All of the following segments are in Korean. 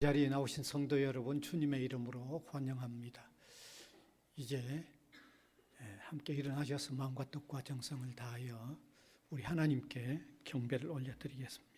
자리에 나오신 성도 여러분, 주님의 이름으로 환영합니다. 이제 함께 일어나셔서 마음과 뜻과 정성을 다하여 우리 하나님께 경배를 올려드리겠습니다.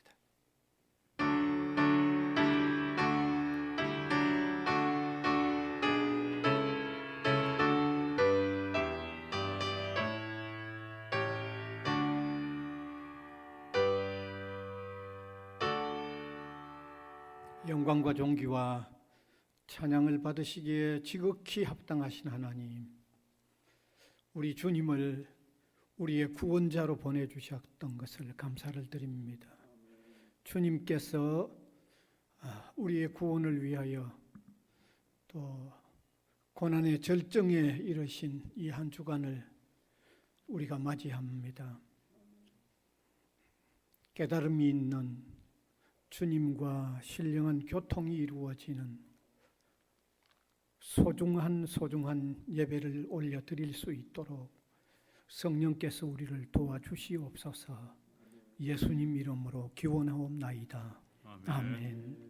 영광과 존귀와 찬양을 받으시기에 지극히 합당하신 하나님, 우리 주님을 우리의 구원자로 보내주셨던 것을 감사를 드립니다. 주님께서 우리의 구원을 위하여 또 고난의 절정에 이르신 이 한 주간을 우리가 맞이합니다. 깨달음이 있는 주님과 신령한 교통이 이루어지는 소중한 예배를 올려드릴 수 있도록 성령께서 우리를 도와주시옵소서. 예수님 이름으로 기원하옵나이다. 아멘.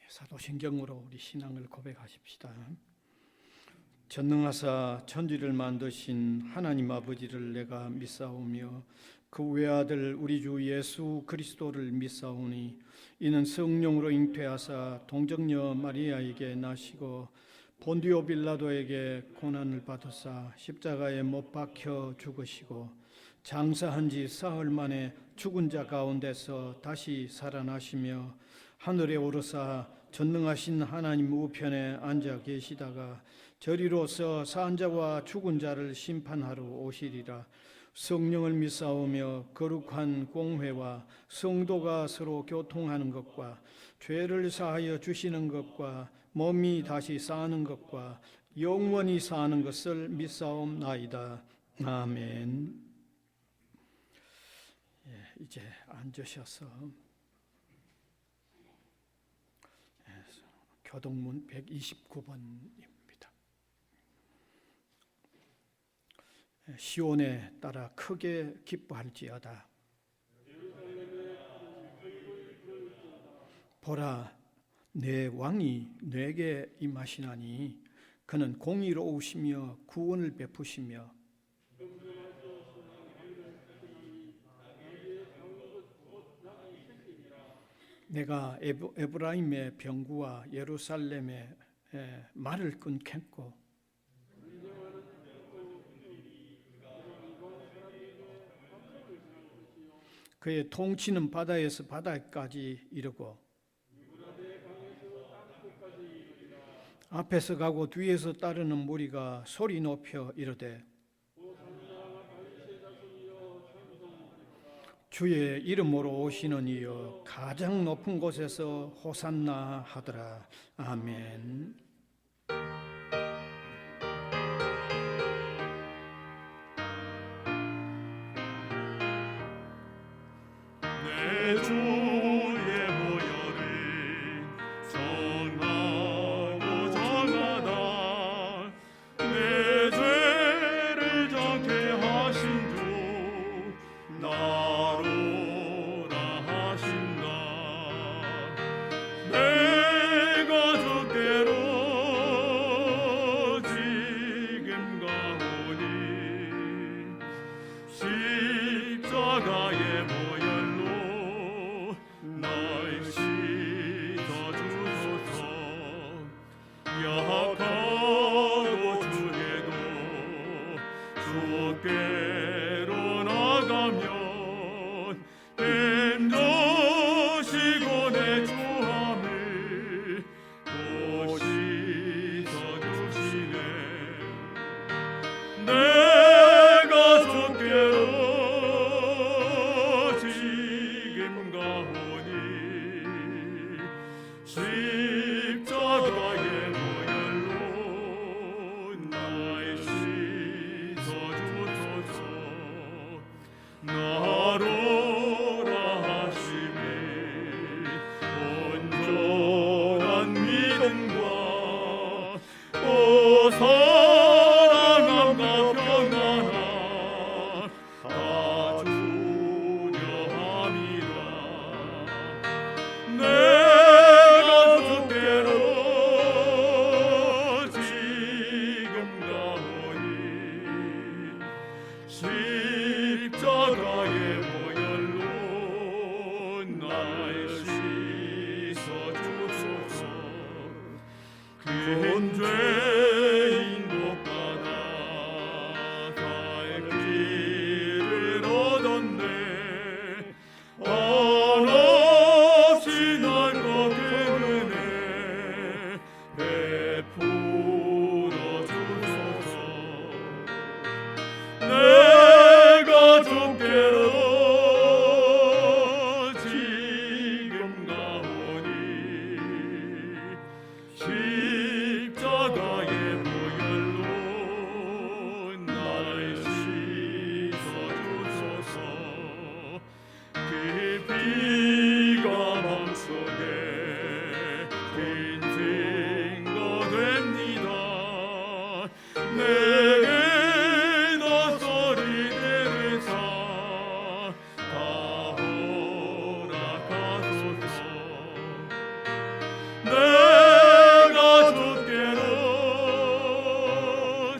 사도신경으로 우리 신앙을 고백하십시다. 전능하사 천지를 만드신 하나님 아버지를 내가 믿사오며 그 외아들 우리 주 예수 그리스도를 믿사오니 이는 성령으로 잉태하사 동정녀 마리아에게 나시고 본디오 빌라도에게 고난을 받으사 십자가에 못 박혀 죽으시고 장사한 지 사흘 만에 죽은 자 가운데서 다시 살아나시며 하늘에 오르사 전능하신 하나님 우편에 앉아 계시다가 저리로서 산 자와 죽은 자를 심판하러 오시리라. 성령을 믿사오며 거룩한 공회와 성도가 서로 교통하는 것과 죄를 사하여 주시는 것과 몸이 다시 사는 것과 영원히 사는 것을 믿사옵나이다. 아멘. 이제 앉으셔서 교동문 129번입니다. 시온에 따라 크게 기뻐할지어다. 보라, 내 왕이 내게 임하시나니 그는 공의로우시며 구원을 베푸시며 내가 에브라임의 병구와 예루살렘의 말을 끊겠고 그의 통치는 바다에서 바다까지 이르고 앞에서 가고 뒤에서 따르는 무리가 소리 높여 이르되 주의 이름으로 오시는 이여 가장 높은 곳에서 호산나 하더라. 아멘. 내 주의 보혈이 선하고 정하다. 내 죄를 정케 하신 주 나로라 하신다. 내가 주께로 지금 가오니 십자가의 보혈로 날 씻어주소서. 약하고 주에도 주께로 나가면 힘주시고 내 주함을 또 씻어주시네. 내가 주께로 지금 가오니 십자가의 보혈로 날 씻어주소서. 나로라 하시니 온전한 믿음과 또 사랑함과 평안함 다 주려 함이라. 내가 주께로 지금 가오니 십자가의 보혈로 날 씻어주소서. 큰 죄인 복받아 살 길을 얻었네. 한없이 넓고 큰 은혜 베풀어 주소서. 내가 주께로 지금 가오니 십자가의 보혈로 날 씻어주소서. 깊이가 맘속에 긴 증거됩니다. 내게 낯설이 되는 사 다 허락하소서. 내가 주께로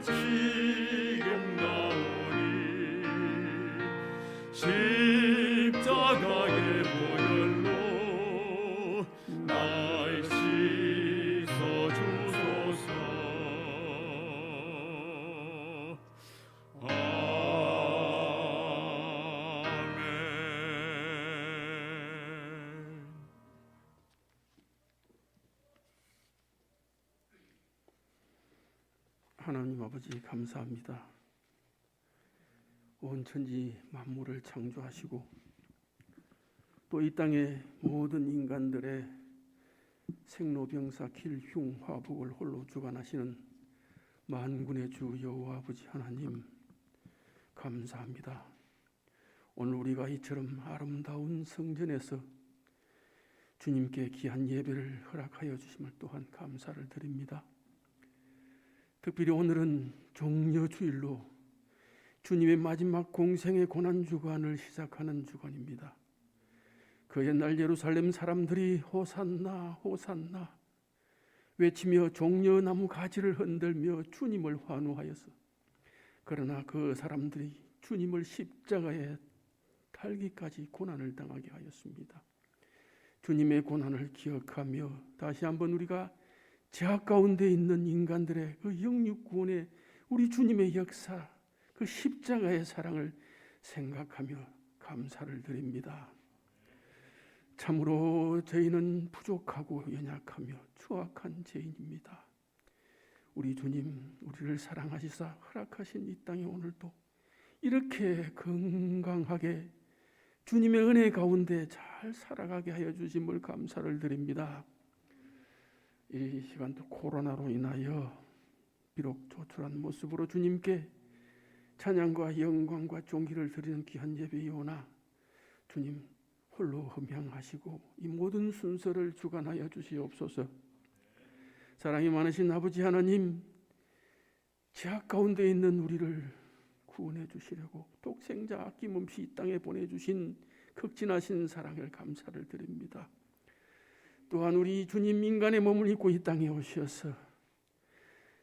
지금 가오니 십자가의 보혈로 날 씻어주소서. 아멘. 하나님 아버지 감사합니다. 온 천지 만물을 창조하시고 또 이 땅의 모든 인간들의 생로병사 길흉 화복을 홀로 주관하시는 만군의 주 여호와 아버지 하나님 감사합니다. 오늘 우리가 이처럼 아름다운 성전에서 주님께 귀한 예배를 허락하여 주심을 또한 감사를 드립니다. 특별히 오늘은 종려주일로 주님의 마지막 공생의 고난주간을 시작하는 주간입니다. 그 옛날 예루살렘 사람들이 호산나 호산나 외치며 종려나무 가지를 흔들며 주님을 환호하여서, 그러나 그 사람들이 주님을 십자가에 달기까지 고난을 당하게 하였습니다. 주님의 고난을 기억하며 다시 한번 우리가 죄악 가운데 있는 인간들의 그 영육 구원의 우리 주님의 역사, 그 십자가의 사랑을 생각하며 감사를 드립니다. 참으로 저희는 부족하고 연약하며 추악한 죄인입니다. 우리 주님, 우리를 사랑하시사 허락하신 이 땅에 오늘도 이렇게 건강하게 주님의 은혜 가운데 잘 살아가게 하여 주심을 감사를 드립니다. 이 시간도 코로나로 인하여 비록 조촐한 모습으로 주님께 찬양과 영광과 존귀를 드리는 귀한 예배이오나 주님 홀로 흠향하시고 이 모든 순서를 주관하여 주시옵소서. 사랑이 많으신 아버지 하나님, 죄악 가운데 있는 우리를 구원해 주시려고 독생자 아낌없이 이 땅에 보내주신 극진하신 사랑을 감사를 드립니다. 또한 우리 주님 인간의 몸을 입고 이 땅에 오셔서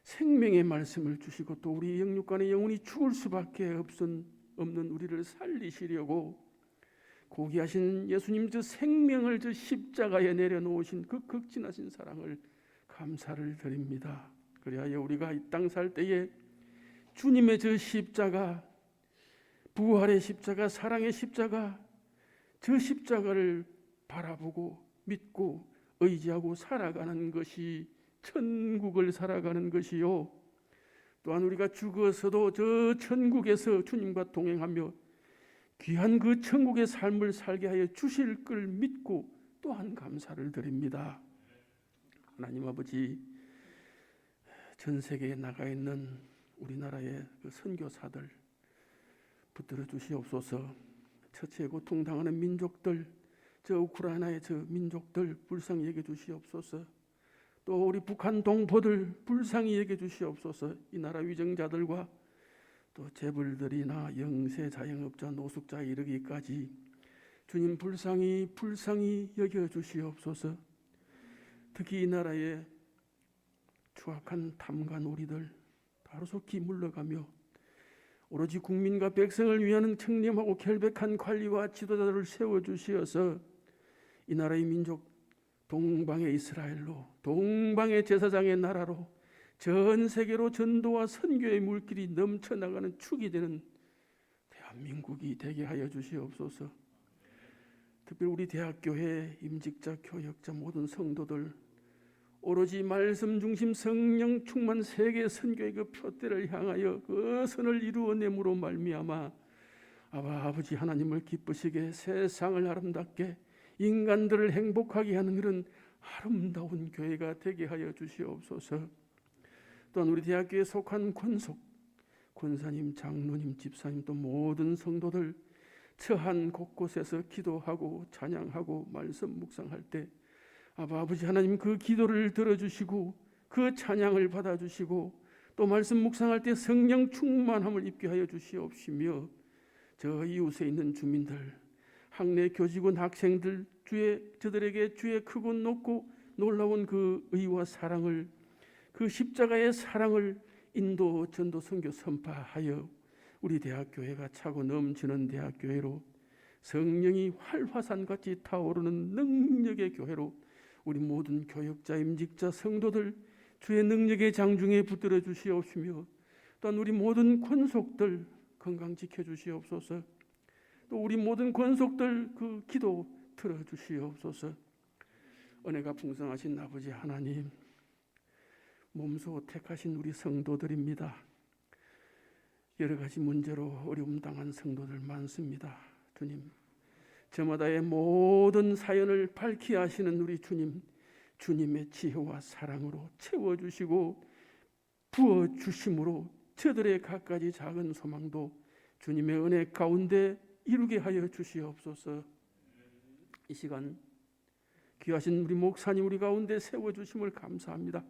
생명의 말씀을 주시고 또 우리 영육간의 영혼이 죽을 수밖에 없는 우리를 살리시려고 고귀하신 예수님 저 생명을 저 십자가에 내려놓으신 그 극진하신 사랑을 감사를 드립니다. 그리하여 우리가 이 땅 살 때에 주님의 저 십자가, 부활의 십자가, 사랑의 십자가, 저 십자가를 바라보고 믿고 의지하고 살아가는 것이 천국을 살아가는 것이요, 또한 우리가 죽어서도 저 천국에서 주님과 동행하며 귀한 그 천국의 삶을 살게 하여 주실 걸 믿고 또한 감사를 드립니다. 하나님 아버지, 전 세계에 나가 있는 우리나라의 그 선교사들 붙들어 주시옵소서. 처치에 고통당하는 민족들, 저 우크라이나의 저 민족들 불쌍히 여겨 주시옵소서. 또 우리 북한 동포들 불쌍히 여겨 주시옵소서. 이 나라 위정자들과 또 재벌들이나 영세 자영업자 노숙자에 이르기까지 주님 불쌍히 여겨 주시옵소서. 특히 이 나라의 추악한 탐과 놀이들 하루속히 물러가며 오로지 국민과 백성을 위하는 청렴하고 결백한 관리와 지도자들을 세워주시어서 이 나라의 민족 동방의 이스라엘로, 동방의 제사장의 나라로 전 세계로 전도와 선교의 물길이 넘쳐나가는 축이 되는 대한민국이 되게 하여 주시옵소서. 특별히 우리 대학교회 임직자, 교역자 모든 성도들 오로지 말씀 중심 성령 충만 세계 선교의 그 표대를 향하여 그 선을 이루어냄으로 말미암아 아버지 하나님을 기쁘시게 세상을 아름답게 인간들을 행복하게 하는 그런 아름다운 교회가 되게 하여 주시옵소서. 또한 우리 대학교에 속한 권사님, 장로님, 집사님 또 모든 성도들 처한 곳곳에서 기도하고 찬양하고 말씀 묵상할 때 아버지 하나님 그 기도를 들어주시고 그 찬양을 받아주시고 또 말씀 묵상할 때 성령 충만함을 입게 하여 주시옵시며 저 이웃에 있는 주민들, 학내 교직원 학생들 저들에게 주의 크고 높고 놀라운 그 의와 사랑을, 그 십자가의 사랑을 인도 전도 선교 선파하여 우리 대학교회가 차고 넘치는 대학교회로 성령이 활화산같이 타오르는 능력의 교회로 우리 모든 교역자, 임직자, 성도들 주의 능력의 장중에 붙들어 주시옵시며 또한 우리 모든 권속들 건강 지켜 주시옵소서. 또 우리 모든 권속들 그 기도 들어 주시옵소서. 은혜가 풍성하신 아버지 하나님, 몸소 택하신 우리 성도들입니다. 여러 가지 문제로 어려움 당한 성도들 많습니다. 주님, 저마다의 모든 사연을 밝히 하시는 우리 주님, 주님의 지혜와 사랑으로 채워주시고 부어주심으로 저들의 갖가지 작은 소망도 주님의 은혜 가운데 이루게 하여 주시옵소서. 이 시간 귀하신 우리 목사님 우리 가운데 세워주심을 감사합니다.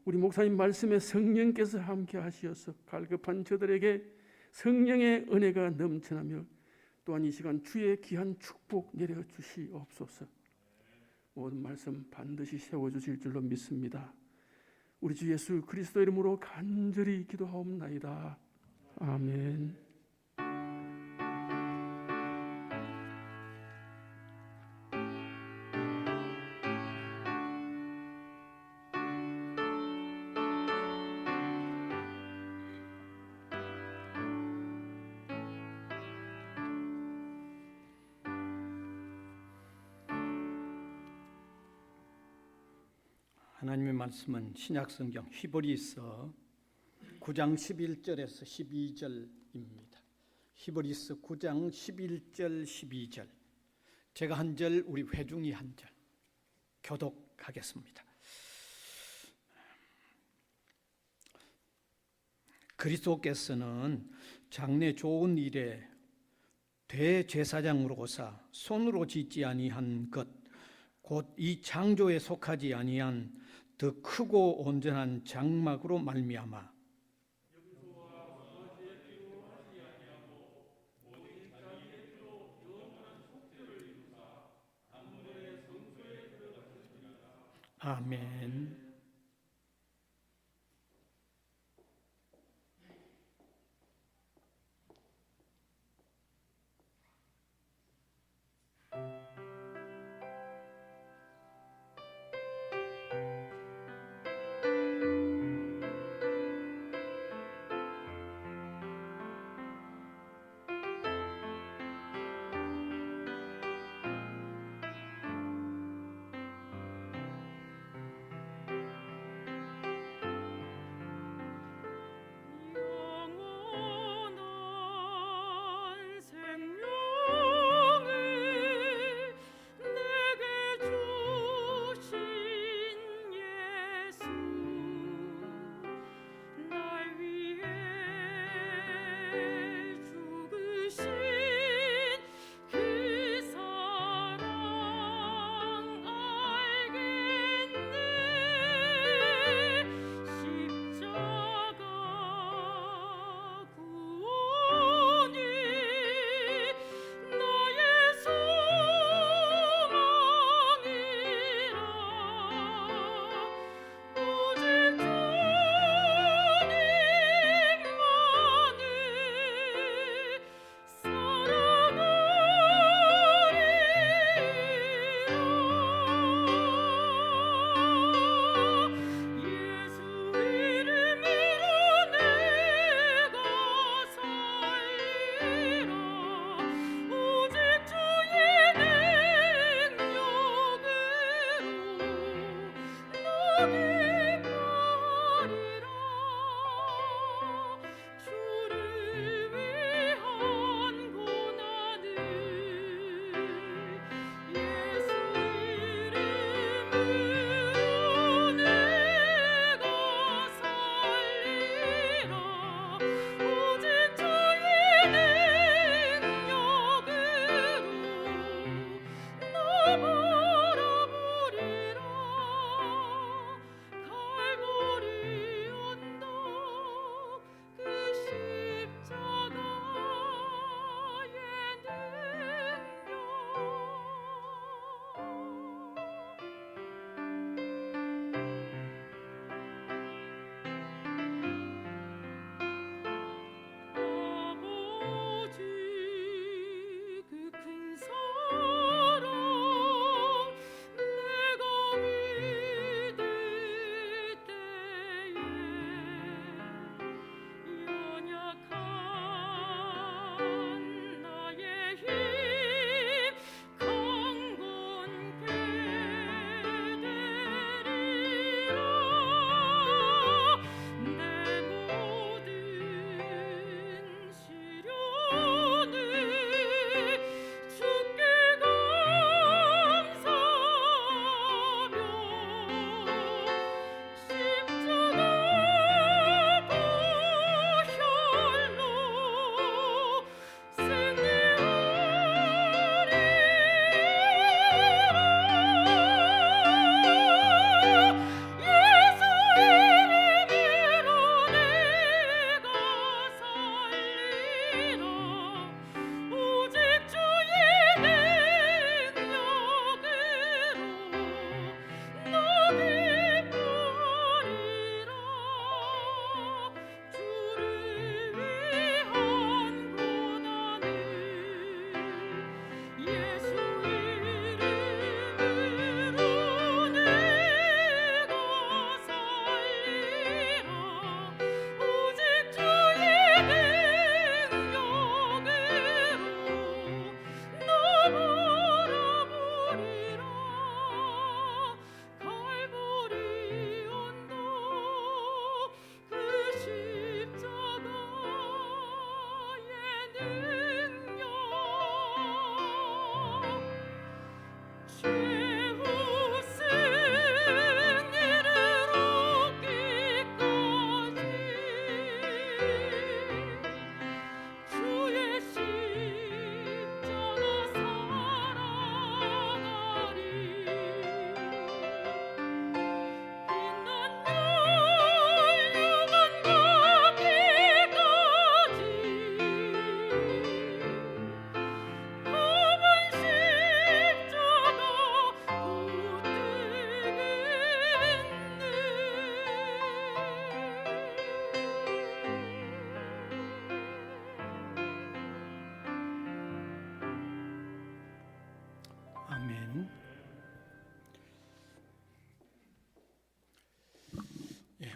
우리 목사님 말씀에 성령께서 함께 하시어서 갈급한 저들에게 성령의 은혜가 넘쳐나며 또한 이 시간 주의 귀한 축복 내려주시옵소서. 모든 말씀 반드시 세워주실 줄로 믿습니다. 우리 주 예수 그리스도 이름으로 간절히 기도하옵나이다. 아멘. 하나님의 말씀은 신약성경 히브리서 9장 11절에서 12절입니다. 히브리서 9장 11절 12절 제가 한 절 우리 회중이 한 절 교독하겠습니다. 그리스도께서는 장래 좋은 일에 대제사장으로서 손으로 짓지 아니한 것 곧 이 창조에 속하지 아니한 더 크고 온전한 장막으로 말미암아 아멘.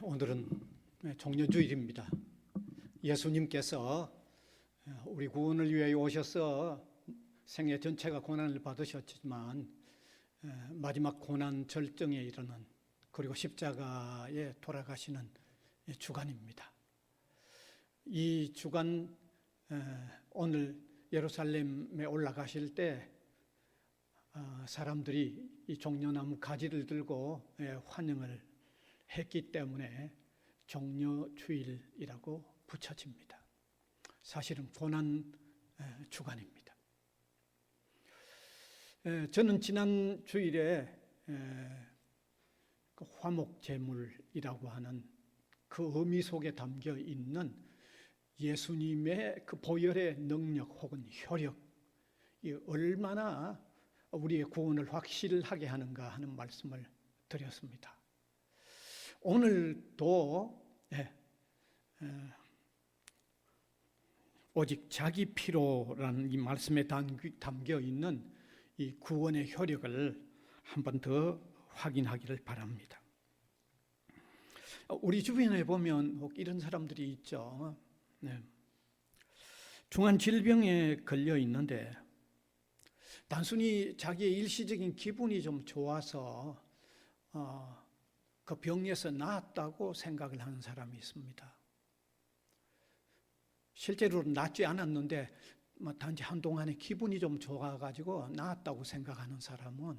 오늘은 종려주일입니다. 예수님께서 우리 구원을 위해 오셔서 생애 전체가 고난을 받으셨지만 마지막 고난 절정에 이르는, 그리고 십자가에 돌아가시는 주간입니다. 이 주간, 오늘 예루살렘에 올라가실 때 사람들이 이 종려나무 가지를 들고 환영을 했기 때문에 종려주일이라고 붙여집니다. 사실은 고난 주간입니다. 저는 지난 주일에 그 화목제물이라고 하는 그 의미 속에 담겨 있는 예수님의 그 보혈의 능력 혹은 효력이 얼마나 우리의 구원을 확실하게 하는가 하는 말씀을 드렸습니다. 오늘도 오직 자기 피로라는 이 말씀에 담겨 있는 이 구원의 효력을 한 번 더 확인하기를 바랍니다. 우리 주변에 보면 혹 이런 사람들이 있죠. 중한 질병에 걸려 있는데 단순히 자기의 일시적인 기분이 좀 좋아서 그 병에서 나았다고 생각을 하는 사람이 있습니다. 실제로는 낫지 않았는데 단지 한동안에 기분이 좀 좋아가지고 나았다고 생각하는 사람은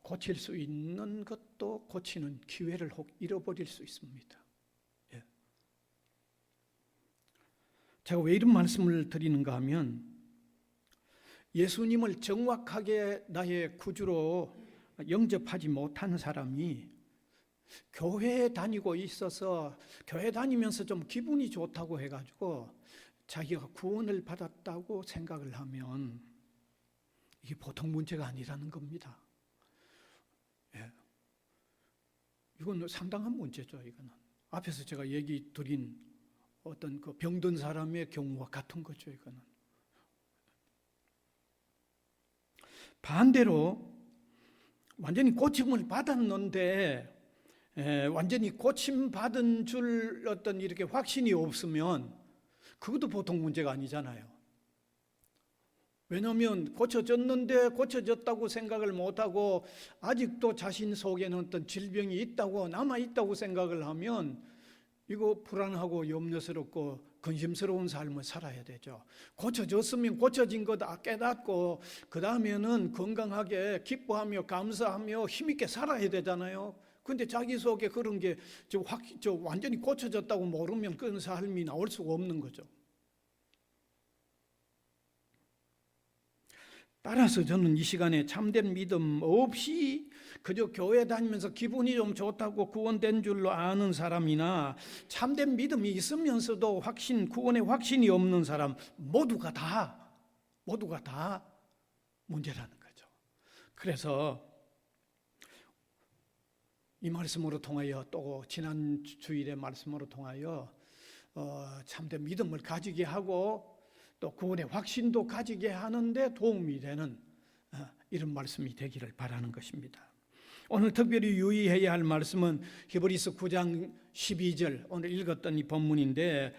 고칠 수 있는 것도 고치는 기회를 혹 잃어버릴 수 있습니다. 제가 왜 이런 말씀을 드리는가 하면, 예수님을 정확하게 나의 구주로 영접하지 못한 사람이 교회에 다니고 있어서 교회 다니면서 좀 기분이 좋다고 해가지고 자기가 구원을 받았다고 생각을 하면 이게 보통 문제가 아니라는 겁니다. 이건 상당한 문제죠. 이거는 앞에서 제가 얘기 드린 어떤 그 병든 사람의 경우와 같은 거죠. 이거는 반대로 완전히 고침을 받았는데 완전히 고침받은 줄 어떤 이렇게 확신이 없으면 그것도 보통 문제가 아니잖아요. 왜냐하면 고쳐졌는데 고쳐졌다고 생각을 못하고 아직도 자신 속에는 어떤 질병이 있다고 남아있다고 생각을 하면 이거 불안하고 염려스럽고 근심스러운 삶을 살아야 되죠. 고쳐졌으면 고쳐진 거 다 깨닫고 그 다음에는 건강하게 기뻐하며 감사하며 힘있게 살아야 되잖아요. 근데 자기 속에 그런 게 완전히 고쳐졌다고 모르면 그런 삶이 나올 수가 없는 거죠. 따라서 저는 이 시간에 참된 믿음 없이 그저 교회 다니면서 기분이 좀 좋다고 구원된 줄로 아는 사람이나 참된 믿음이 있으면서도 구원의 확신이 없는 사람 모두가 다 문제라는 거죠. 그래서 이 말씀으로 통하여, 또 지난 주일의 말씀으로 통하여 참된 믿음을 가지게 하고 또 구원의 확신도 가지게 하는데 도움이 되는 이런 말씀이 되기를 바라는 것입니다. 오늘 특별히 유의해야 할 말씀은 히브리서 9장 12절, 오늘 읽었던 이 본문인데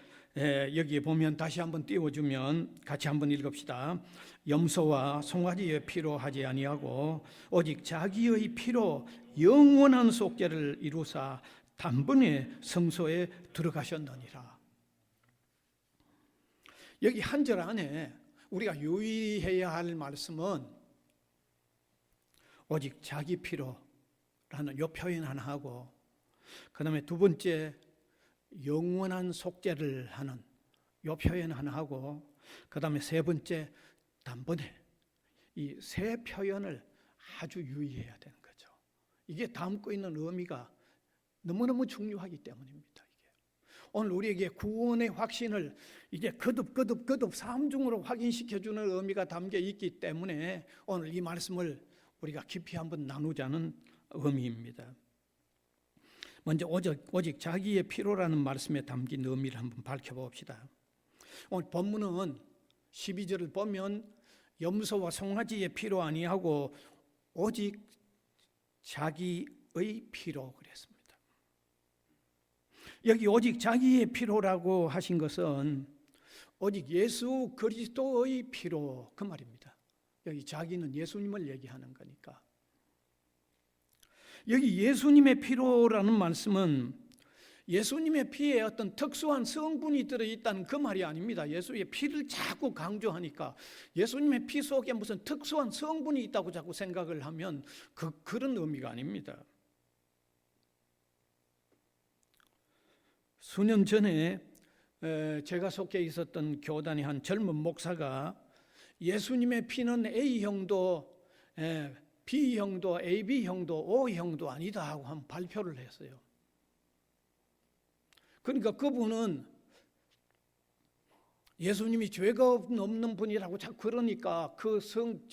여기에 보면 다시 한번 띄워주면 같이 한번 읽읍시다. 염소와 송아지의 피로 하지 아니하고 오직 자기의 피로 영원한 속죄를 이루사 단번에 성소에 들어가셨느니라. 여기 한 절 안에 우리가 유의해야 할 말씀은 오직 자기 피로라는 요 표현 하나 하고, 그 다음에 두 번째 영원한 속죄를 하는 요 표현 하나 하고, 그 다음에 세 번째 단번에, 이 세 표현을 아주 유의해야 되는 거죠. 이게 담고 있는 의미가 너무너무 중요하기 때문입니다. 오늘 우리에게 구원의 확신을 이제 거듭 삼중으로 확인시켜주는 의미가 담겨 있기 때문에 오늘 이 말씀을 우리가 깊이 한번 나누자는 의미입니다. 먼저 오직 자기의 피로라는 말씀에 담긴 의미를 한번 밝혀봅시다. 오늘 본문은 12절을 보면 염소와 송아지의 피로 아니하고 오직 자기의 피로 그랬습니다. 여기 오직 자기의 피로라고 하신 것은 오직 예수 그리스도의 피로, 그 말입니다. 여기 자기는 예수님을 얘기하는 거니까. 여기 예수님의 피로라는 말씀은 예수님의 피에 어떤 특수한 성분이 들어있다는 그 말이 아닙니다. 예수의 피를 자꾸 강조하니까 예수님의 피 속에 무슨 특수한 성분이 있다고 자꾸 생각을 하면 그런 의미가 아닙니다. 수년 전에 제가 속해 있었던 교단의 한 젊은 목사가 예수님의 피는 A형도 B형도 AB형도 O형도 아니다 하고 한 발표를 했어요. 그러니까 그분은 예수님이 죄가 없는 분이라고 자꾸 그러니까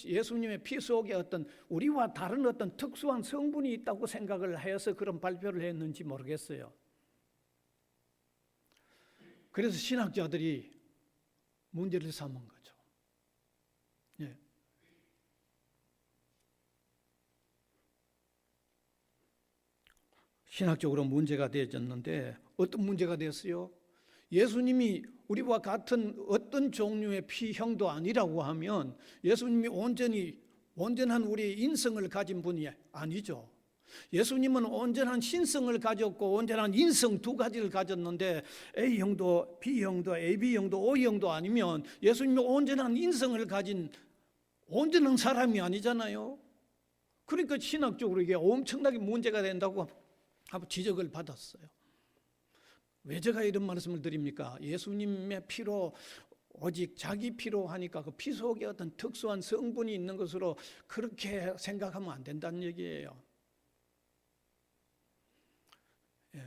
예수님의 피 속에 어떤 우리와 다른 어떤 특수한 성분이 있다고 생각을 해서 그런 발표를 했는지 모르겠어요. 그래서 신학자들이 문제를 삼은 거죠. 예. 신학적으로 문제가 되어졌는데 어떤 문제가 됐어요? 예수님이 우리와 같은 어떤 종류의 피형도 아니라고 하면 예수님이 온전한 우리의 인성을 가진 분이 아니죠. 예수님은 온전한 신성을 가졌고 온전한 인성 두 가지를 가졌는데 A형도 B형도 AB형도 O형도 아니면 예수님이 온전한 인성을 가진 온전한 사람이 아니잖아요. 그러니까 신학적으로 이게 엄청나게 문제가 된다고 하고 지적을 받았어요. 왜 제가 이런 말씀을 드립니까? 예수님의 피로 오직 자기 피로 하니까 그 피 속에 어떤 특수한 성분이 있는 것으로 그렇게 생각하면 안 된다는 얘기예요. 예,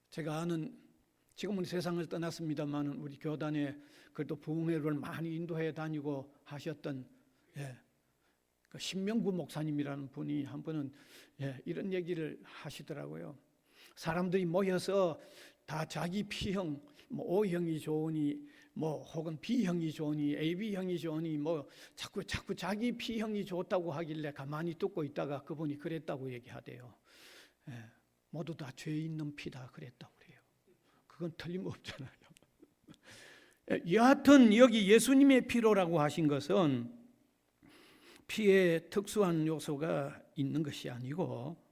제가 아는 지금은 세상을 떠났습니다만 우리 교단에 그래도 부흥회를 많이 인도해 다니고 하셨던 그 신명구 목사님이라는 분이 한 번은 이런 얘기를 하시더라고요. 사람들이 모여서 다 자기 P형, 뭐 O형이 좋으니, 뭐 혹은 B형이 좋으니, AB형이 좋으니, 뭐 자꾸 자기 P형이 좋다고 하길래 가만히 듣고 있다가 그분이 그랬다고 얘기하대요. 모두 다 죄 있는 피다 그랬다고 그래요. 그건 틀림없잖아요. 여하튼 여기 예수님의 피로라고 하신 것은 피에 특수한 요소가 있는 것이 아니고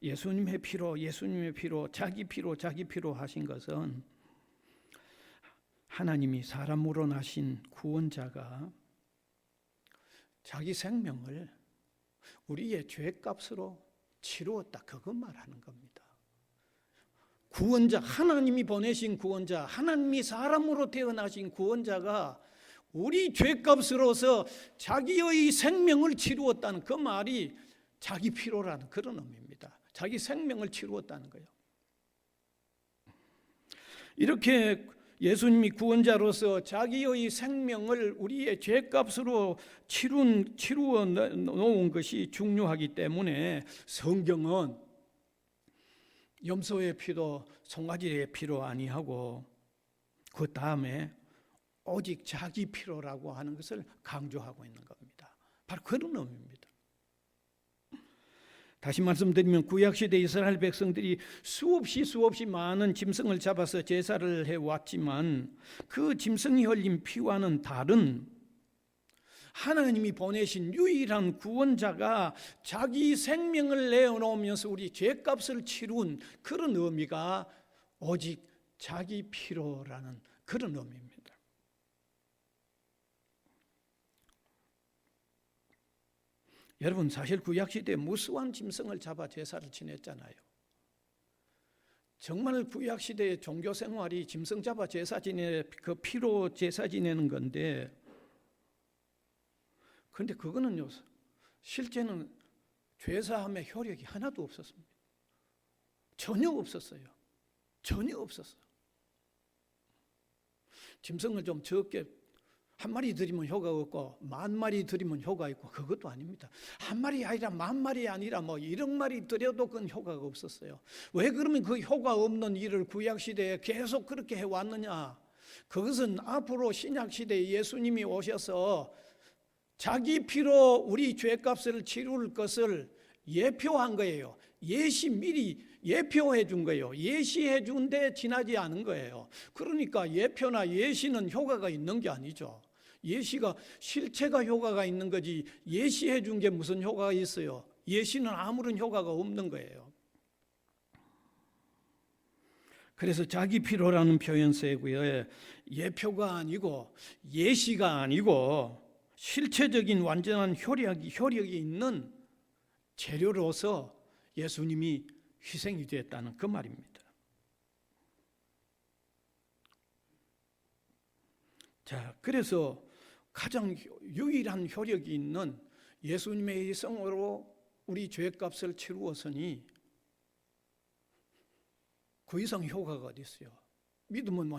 예수님의 피로, 자기 피로 하신 것은 하나님이 사람으로 나신 구원자가 자기 생명을 우리의 죄값으로 치루었다. 그것 말하는 겁니다. 구원자, 하나님이 보내신 구원자, 하나님이 사람으로 태어나신 구원자가 우리 죄값으로서 자기의 생명을 치루었다는 그 말이 자기 피로라는 그런 의미입니다. 자기 생명을 치루었다는 거예요. 이렇게 예수님이 구원자로서 자기의 생명을 우리의 죄값으로 치루어 놓은 것이 중요하기 때문에 성경은 염소의 피도 송아지의 피로 아니하고 그 다음에 오직 자기 피로라고 하는 것을 강조하고 있는 겁니다. 바로 그런 의미입니다. 다시 말씀드리면 구약시대 이스라엘 백성들이 수없이 많은 짐승을 잡아서 제사를 해왔지만 그 짐승이 흘린 피와는 다른 하나님이 보내신 유일한 구원자가 자기 생명을 내어놓으면서 우리 죄값을 치룬 그런 의미가 오직 자기 피로라는 그런 의미입니다. 여러분 사실 구약시대에 무수한 짐승을 잡아 제사를 지냈잖아요. 정말 구약시대의 종교생활이 짐승 잡아 제사 그 피로 제사 지내는 건데 그런데 그거는요 실제는 죄사함의 효력이 하나도 없었습니다. 전혀 없었어요. 짐승을 좀 적게 한 마리 들이면 효과가 없고 10,000마리 들이면 효과가 있고 그것도 아닙니다. 한 마리 아니라 10,000마리 아니라 뭐 1억 마리 들여도 그건 효과가 없었어요. 왜 그러면 그 효과 없는 일을 구약시대에 계속 그렇게 해왔느냐? 그것은 앞으로 신약시대에 예수님이 오셔서 자기 피로 우리 죄값을 치룰 것을 예표한 거예요. 예시 미리 예표해 준 거예요. 예시해 준데 지나지 않은 거예요. 그러니까 예표나 예시는 효과가 있는 게 아니죠. 예시가 실체가 효과가 있는 거지 예시해 준 게 무슨 효과가 있어요? 예시는 아무런 효과가 없는 거예요. 그래서 자기 필요라는 표현 쓰고요. 예표가 아니고 예시가 아니고 실체적인 완전한 효력이 있는 재료로서 예수님이 희생이 되었다는 그 말입니다. 자, 그래서 가장 유일한 효력이 있는 예수님의 희생으로 우리 죄값을 치루었으니 그 이상 효과가 어디 있어요? 믿으면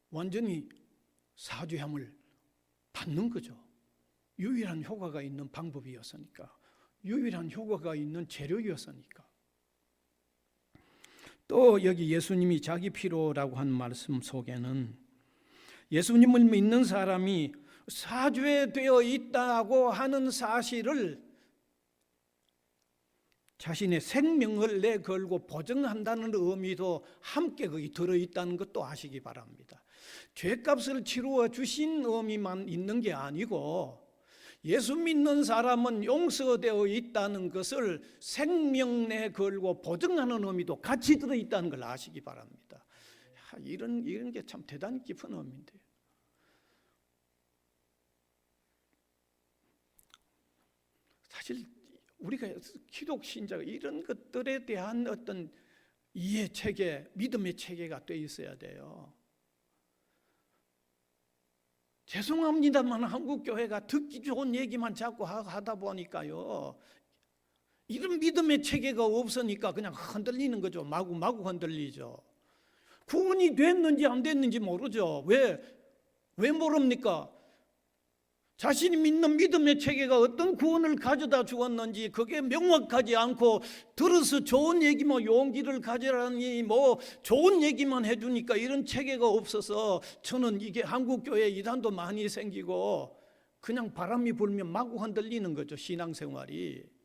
완전히 사죄함을 받는 거죠. 유일한 효과가 있는 방법이었으니까, 유일한 효과가 있는 재료였으니까. 또 여기 예수님이 자기 피로라고 한 말씀 속에는 예수님을 믿는 사람이 사죄되어 있다고 하는 사실을 자신의 생명을 내걸고 보증한다는 의미도 함께 거기 들어있다는 것도 아시기 바랍니다. 죄값을 치루어 주신 의미만 있는 게 아니고 예수 믿는 사람은 용서되어 있다는 것을 생명 내걸고 보증하는 의미도 같이 들어있다는 걸 아시기 바랍니다. 이런 게 참 대단히 깊은 의미인데요. 사실 우리가 기독 신자가 이런 것들에 대한 어떤 이해 체계, 믿음의 체계가 돼 있어야 돼요. 죄송합니다만 한국 교회가 듣기 좋은 얘기만 자꾸 하다 보니까요. 이런 믿음의 체계가 없으니까 그냥 흔들리는 거죠. 마구 흔들리죠. 구원이 됐는지 안 됐는지 모르죠. 왜 모릅니까? 자신이 믿는 믿음의 체계가 어떤 구원을 가져다 주었는지 그게 명확하지 않고 들어서 좋은 얘기만 용기를 가지라니 좋은 얘기만 해주니까 이런 체계가 없어서 저는 이게 한국교회 이단도 많이 생기고 그냥 바람이 불면 마구 흔들리는 거죠. 신앙생활이.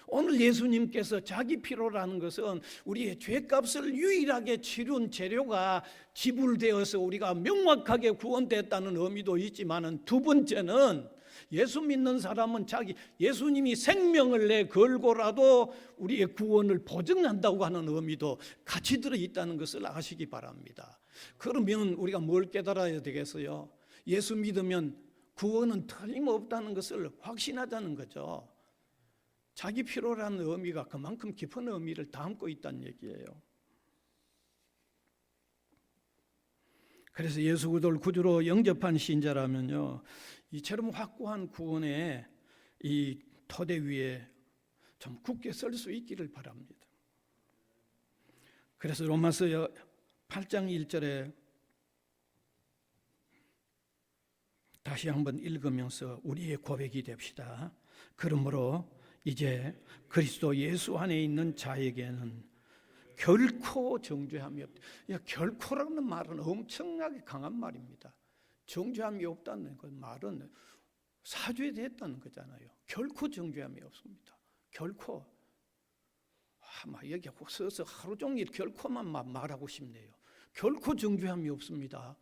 오늘 예수님께서 자기 피로라는 것은 우리의 죄값을 유일하게 치룬 재료가 지불되어서 우리가 명확하게 구원됐다는 의미도 있지만 두 번째는 예수 믿는 사람은 예수님이 생명을 내걸고라도 우리의 구원을 보증한다고 하는 의미도 같이 들어있다는 것을 아시기 바랍니다. 그러면 우리가 뭘 깨달아야 되겠어요? 예수 믿으면 구원은 틀림없다는 것을 확신하자는 거죠. 자기 필요라는 의미가 그만큼 깊은 의미를 담고 있다는 얘기예요. 그래서 예수 그리스도를 구주로 영접한 신자라면요, 이처럼 확고한 구원의 이 토대 위에 좀 굳게 설 수 있기를 바랍니다. 그래서 로마서 8장 1절에 다시 한번 읽으면서 우리의 고백이 됩시다. 그러므로 이제 그리스도 예수 안에 있는 자에게는 결코 정죄함이 없다. 결코라는 말은 엄청나게 강한 말입니다. 정죄함이 없다는 그 말은 사죄됐다는 거잖아요. 결코 정죄함이 없습니다. 결코. 여기 써서 하루 종일 결코만 말하고 싶네요. 결코 정죄함이 없습니다.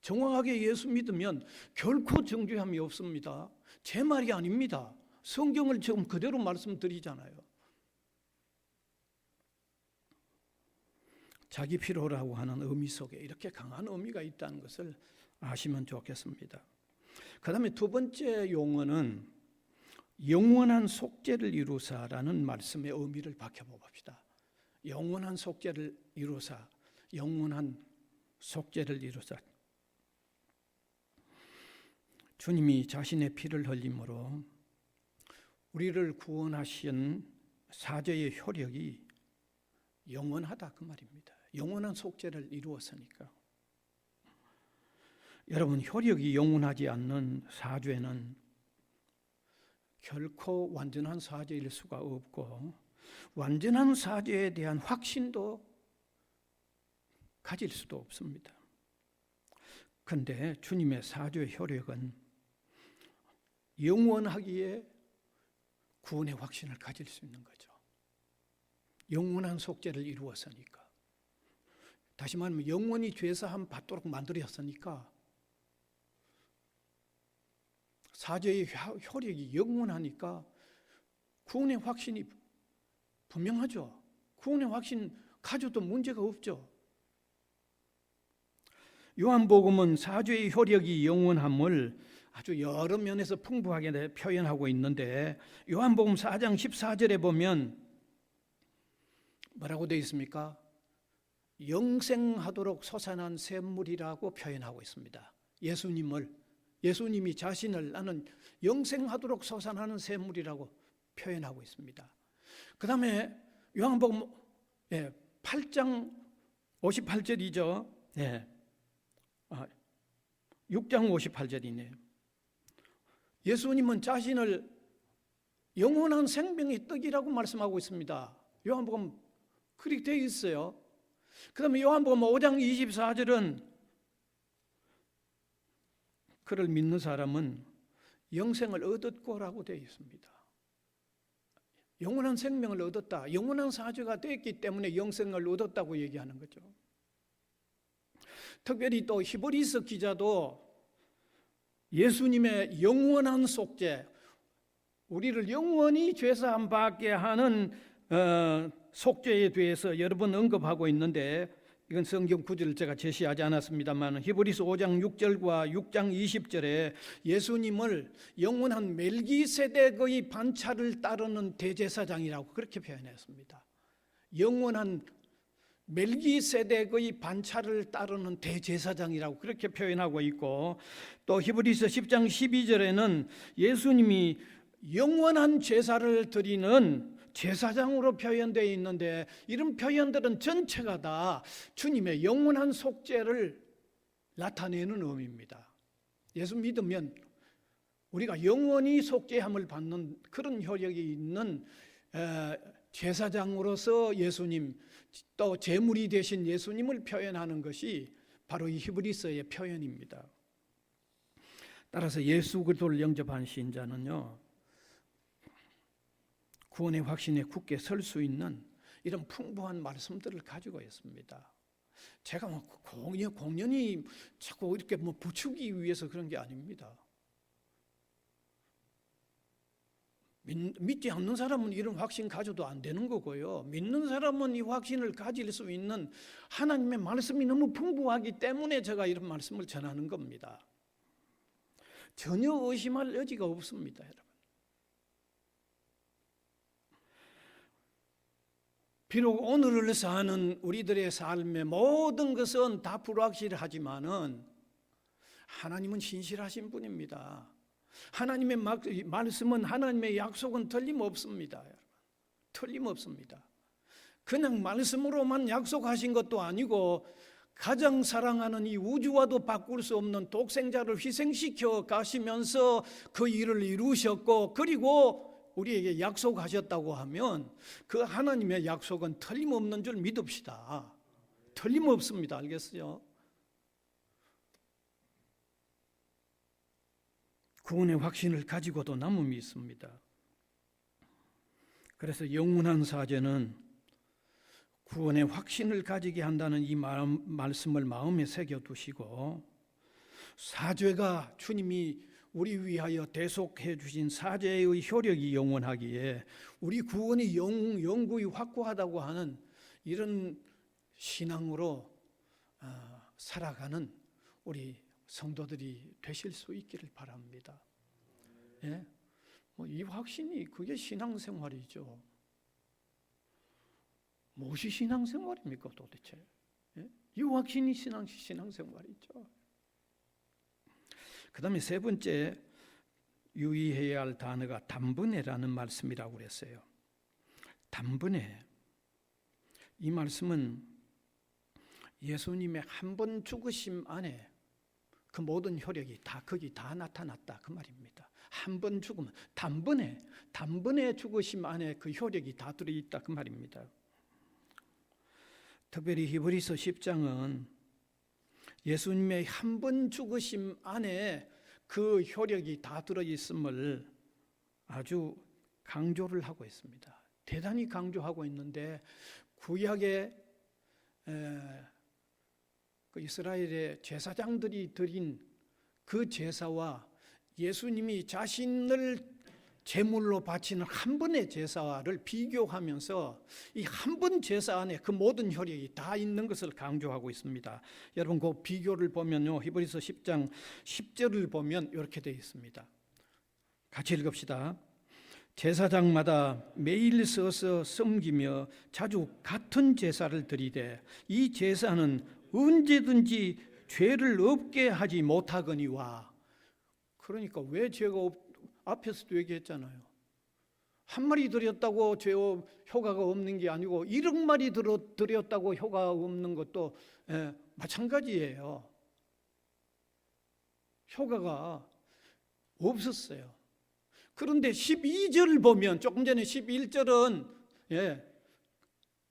정확하게 예수 믿으면 결코 정죄함이 없습니다. 제 말이 아닙니다. 성경을 지금 그대로 말씀드리잖아요. 자기 필요라고 하는 의미 속에 이렇게 강한 의미가 있다는 것을 아시면 좋겠습니다. 그 다음에 두 번째 용어는 영원한 속죄를 이루사라는 말씀의 의미를 밝혀봅시다. 영원한 속죄를 이루사, 영원한 속죄를 이루사. 주님이 자신의 피를 흘림으로 우리를 구원하신 사죄의 효력이 영원하다 그 말입니다. 영원한 속죄를 이루었으니까. 여러분, 효력이 영원하지 않는 사죄는 결코 완전한 사죄일 수가 없고 완전한 사죄에 대한 확신도 가질 수도 없습니다. 그런데 주님의 사죄의 효력은 영원하기에 구원의 확신을 가질 수 있는 거죠. 영원한 속죄를 이루었으니까. 다시 말하면 영원히 죄사함 받도록 만들었으니까 사죄의 효력이 영원하니까 구원의 확신이 분명하죠. 구원의 확신 가져도 문제가 없죠. 요한복음은 사죄의 효력이 영원함을 아주 여러 면에서 풍부하게 표현하고 있는데 요한복음 4장 14절에 보면 뭐라고 되어 있습니까? 영생하도록 솟아난 샘물이라고 표현하고 있습니다. 예수님이 자신을 나는 영생하도록 솟아나는 샘물이라고 표현하고 있습니다. 그 다음에 요한복음 8장 58절이죠. 6장 58절이네요. 예수님은 자신을 영원한 생명의 떡이라고 말씀하고 있습니다. 요한복음 그렇게 되어 있어요. 그 다음에 요한복음 5장 24절은 그를 믿는 사람은 영생을 얻었고라고 되어 있습니다. 영원한 생명을 얻었다. 영원한 사죄가 됐기 때문에 영생을 얻었다고 얘기하는 거죠. 특별히 또 히브리서 기자도 예수님의 영원한 속죄, 우리를 영원히 죄사함 받게 하는 속죄에 대해서 여러 번 언급하고 있는데 이건 성경 구절을 제가 제시하지 않았습니다만 히브리서 5장 6절과 6장 20절에 예수님을 영원한 멜기세덱의 반차를 따르는 대제사장이라고 그렇게 표현했습니다. 영원한 멜기세덱의 반차를 따르는 대제사장이라고 그렇게 표현하고 있고 또 히브리서 10장 12절에는 예수님이 영원한 제사를 드리는 제사장으로 표현되어 있는데 이런 표현들은 전체가 다 주님의 영원한 속죄를 나타내는 의미입니다. 예수 믿으면 우리가 영원히 속죄함을 받는 그런 효력이 있는 제사장으로서 예수님 또 제물이 되신 예수님을 표현하는 것이 바로 이 히브리서의 표현입니다. 따라서 예수 그리스도를 영접한 신자는요 구원의 확신에 굳게 설 수 있는 이런 풍부한 말씀들을 가지고 있습니다. 제가 공연히 자꾸 이렇게 부추기 위해서 그런 게 아닙니다. 믿지 않는 사람은 이런 확신 가져도 안 되는 거고요. 믿는 사람은 이 확신을 가질 수 있는 하나님의 말씀이 너무 풍부하기 때문에 제가 이런 말씀을 전하는 겁니다. 전혀 의심할 여지가 없습니다, 여러분. 비록 오늘을 사는 우리들의 삶의 모든 것은 다 불확실하지만은 하나님은 신실하신 분입니다. 하나님의 말씀은 하나님의 약속은 틀림없습니다. 틀림없습니다. 그냥 말씀으로만 약속하신 것도 아니고 가장 사랑하는 이 우주와도 바꿀 수 없는 독생자를 희생시켜 가시면서 그 일을 이루셨고 그리고 우리에게 약속하셨다고 하면 그 하나님의 약속은 틀림없는 줄 믿읍시다. 틀림없습니다. 알겠어요? 구원의 확신을 가지고도 남음이 있습니다. 그래서 영원한 사죄는 구원의 확신을 가지게 한다는 이 말씀을 마음에 새겨두시고 사죄가 주님이 우리 위하여 대속해 주신 사죄의 효력이 영원하기에 우리 구원이 영구히 확고하다고 하는 이런 신앙으로 살아가는 우리 성도들이 되실 수 있기를 바랍니다. 예? 이 확신이 그게 신앙생활이죠. 무엇이 신앙생활입니까 도대체? 예? 이 확신이 신앙생활이죠. 그 다음에 세 번째 유의해야 할 단어가 단번에라는 말씀이라고 그랬어요. 단번에. 이 말씀은 예수님의 한 번 죽으심 안에 그 모든 효력이 다 거기 다 나타났다 그 말입니다. 한 번 죽으면 단번에 죽으심 안에 그 효력이 다 들어있다 그 말입니다. 특별히 히브리서 10장은 예수님의 한 번 죽으심 안에 그 효력이 다 들어있음을 아주 강조를 하고 있습니다. 대단히 강조하고 있는데 구약의 그 이스라엘의 제사장들이 드린 그 제사와 예수님이 자신을 제물로 바치는 한 번의 제사를 비교하면서 이 한 번 제사 안에 그 모든 혈육이 다 있는 것을 강조하고 있습니다. 여러분 그 비교를 보면요, 히브리서 10장 10절을 보면 이렇게 되어 있습니다. 같이 읽읍시다. 제사장마다 매일 서서 섬기며 자주 같은 제사를 드리되 이 제사는 언제든지 죄를 없게 하지 못하거니와. 그러니까 왜 죄가 앞에서도 얘기했잖아요. 한 마리 드렸다고 죄 효과가 없는 게 아니고 1억 마리 드렸다고 효과가 없는 것도 마찬가지예요. 효과가 없었어요. 그런데 12절을 보면, 조금 전에 11절은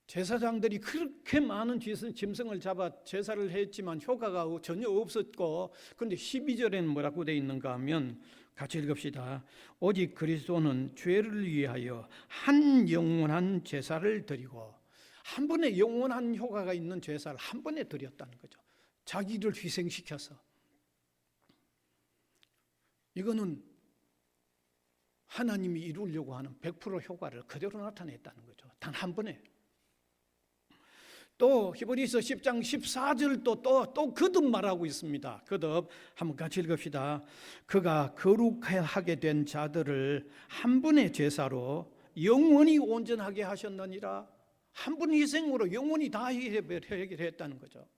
제사장들이 그렇게 많은 짐승을 잡아 제사를 했지만 효과가 전혀 없었고, 그런데 12절에는 뭐라고 되어 있는가 하면 같이 읽읍시다. 오직 그리스도는 죄를 위하여 한 영원한 제사를 드리고, 한 번에 영원한 효과가 있는 제사를 한 번에 드렸다는 거죠. 자기를 희생시켜서. 이거는 하나님이 이루려고 하는 100% 효과를 그대로 나타냈다는 거죠. 단 한 번에. 또 히브리서 10장 14절 또 거듭 말하고 있습니다. 거듭 한번 같이 읽읍시다. 그가 거룩하게 된 자들을 한 번의 제사로 영원히 온전하게 하셨느니라. 한 번 희생으로 영원히 다 해결했다는 거죠.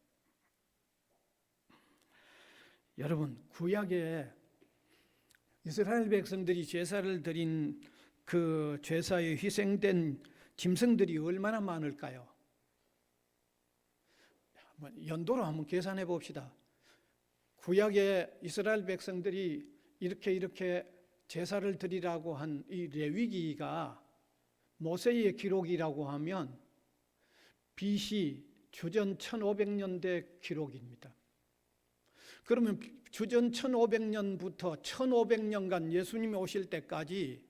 여러분, 구약에 이스라엘 백성들이 제사를 드린 그 제사에 희생된 짐승들이 얼마나 많을까요? 연도로 한번 계산해 봅시다. 구약의 이스라엘 백성들이 이렇게 제사를 드리라고 한 이 레위기가 모세의 기록이라고 하면 BC 주전 1500년대 기록입니다. 그러면 주전 1500년부터 1500년간 예수님이 오실 때까지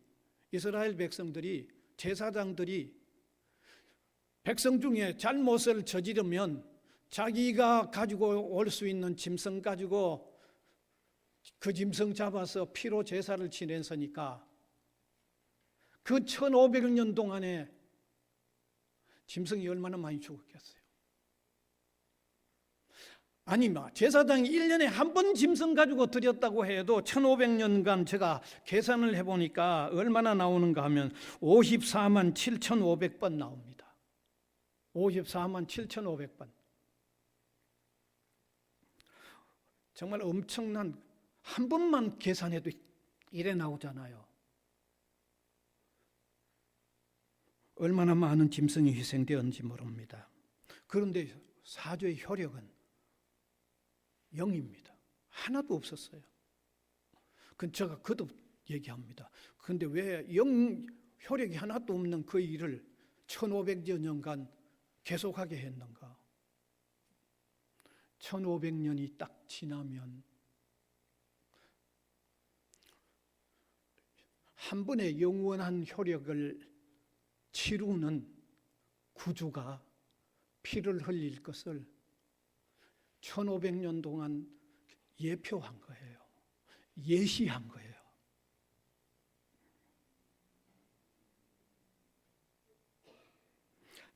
이스라엘 백성들이, 제사장들이 백성 중에 잘못을 저지르면 자기가 가지고 올 수 있는 짐승 가지고 그 짐승 잡아서 피로 제사를 지냈으니까 그 1500년 동안에 짐승이 얼마나 많이 죽었겠어요. 아니, 제사장이 1년에 한 번 짐승 가지고 드렸다고 해도 1500년간 제가 계산을 해보니까 얼마나 나오는가 하면 54만 7500번 나옵니다. 54만 7500번. 정말 엄청난, 한 번만 계산해도 이래 나오잖아요. 얼마나 많은 짐승이 희생되었는지 모릅니다. 그런데 사죄의 효력은 0입니다. 하나도 없었어요. 그건 제가 거듭 얘기합니다. 그런데 왜 효력이 하나도 없는 그 일을 1500여 년간 계속하게 했는가? 1500년이 딱 지나면 한 번의 영원한 효력을 치루는 구주가 피를 흘릴 것을 1500년 동안 예표한 거예요. 예시한 거예요.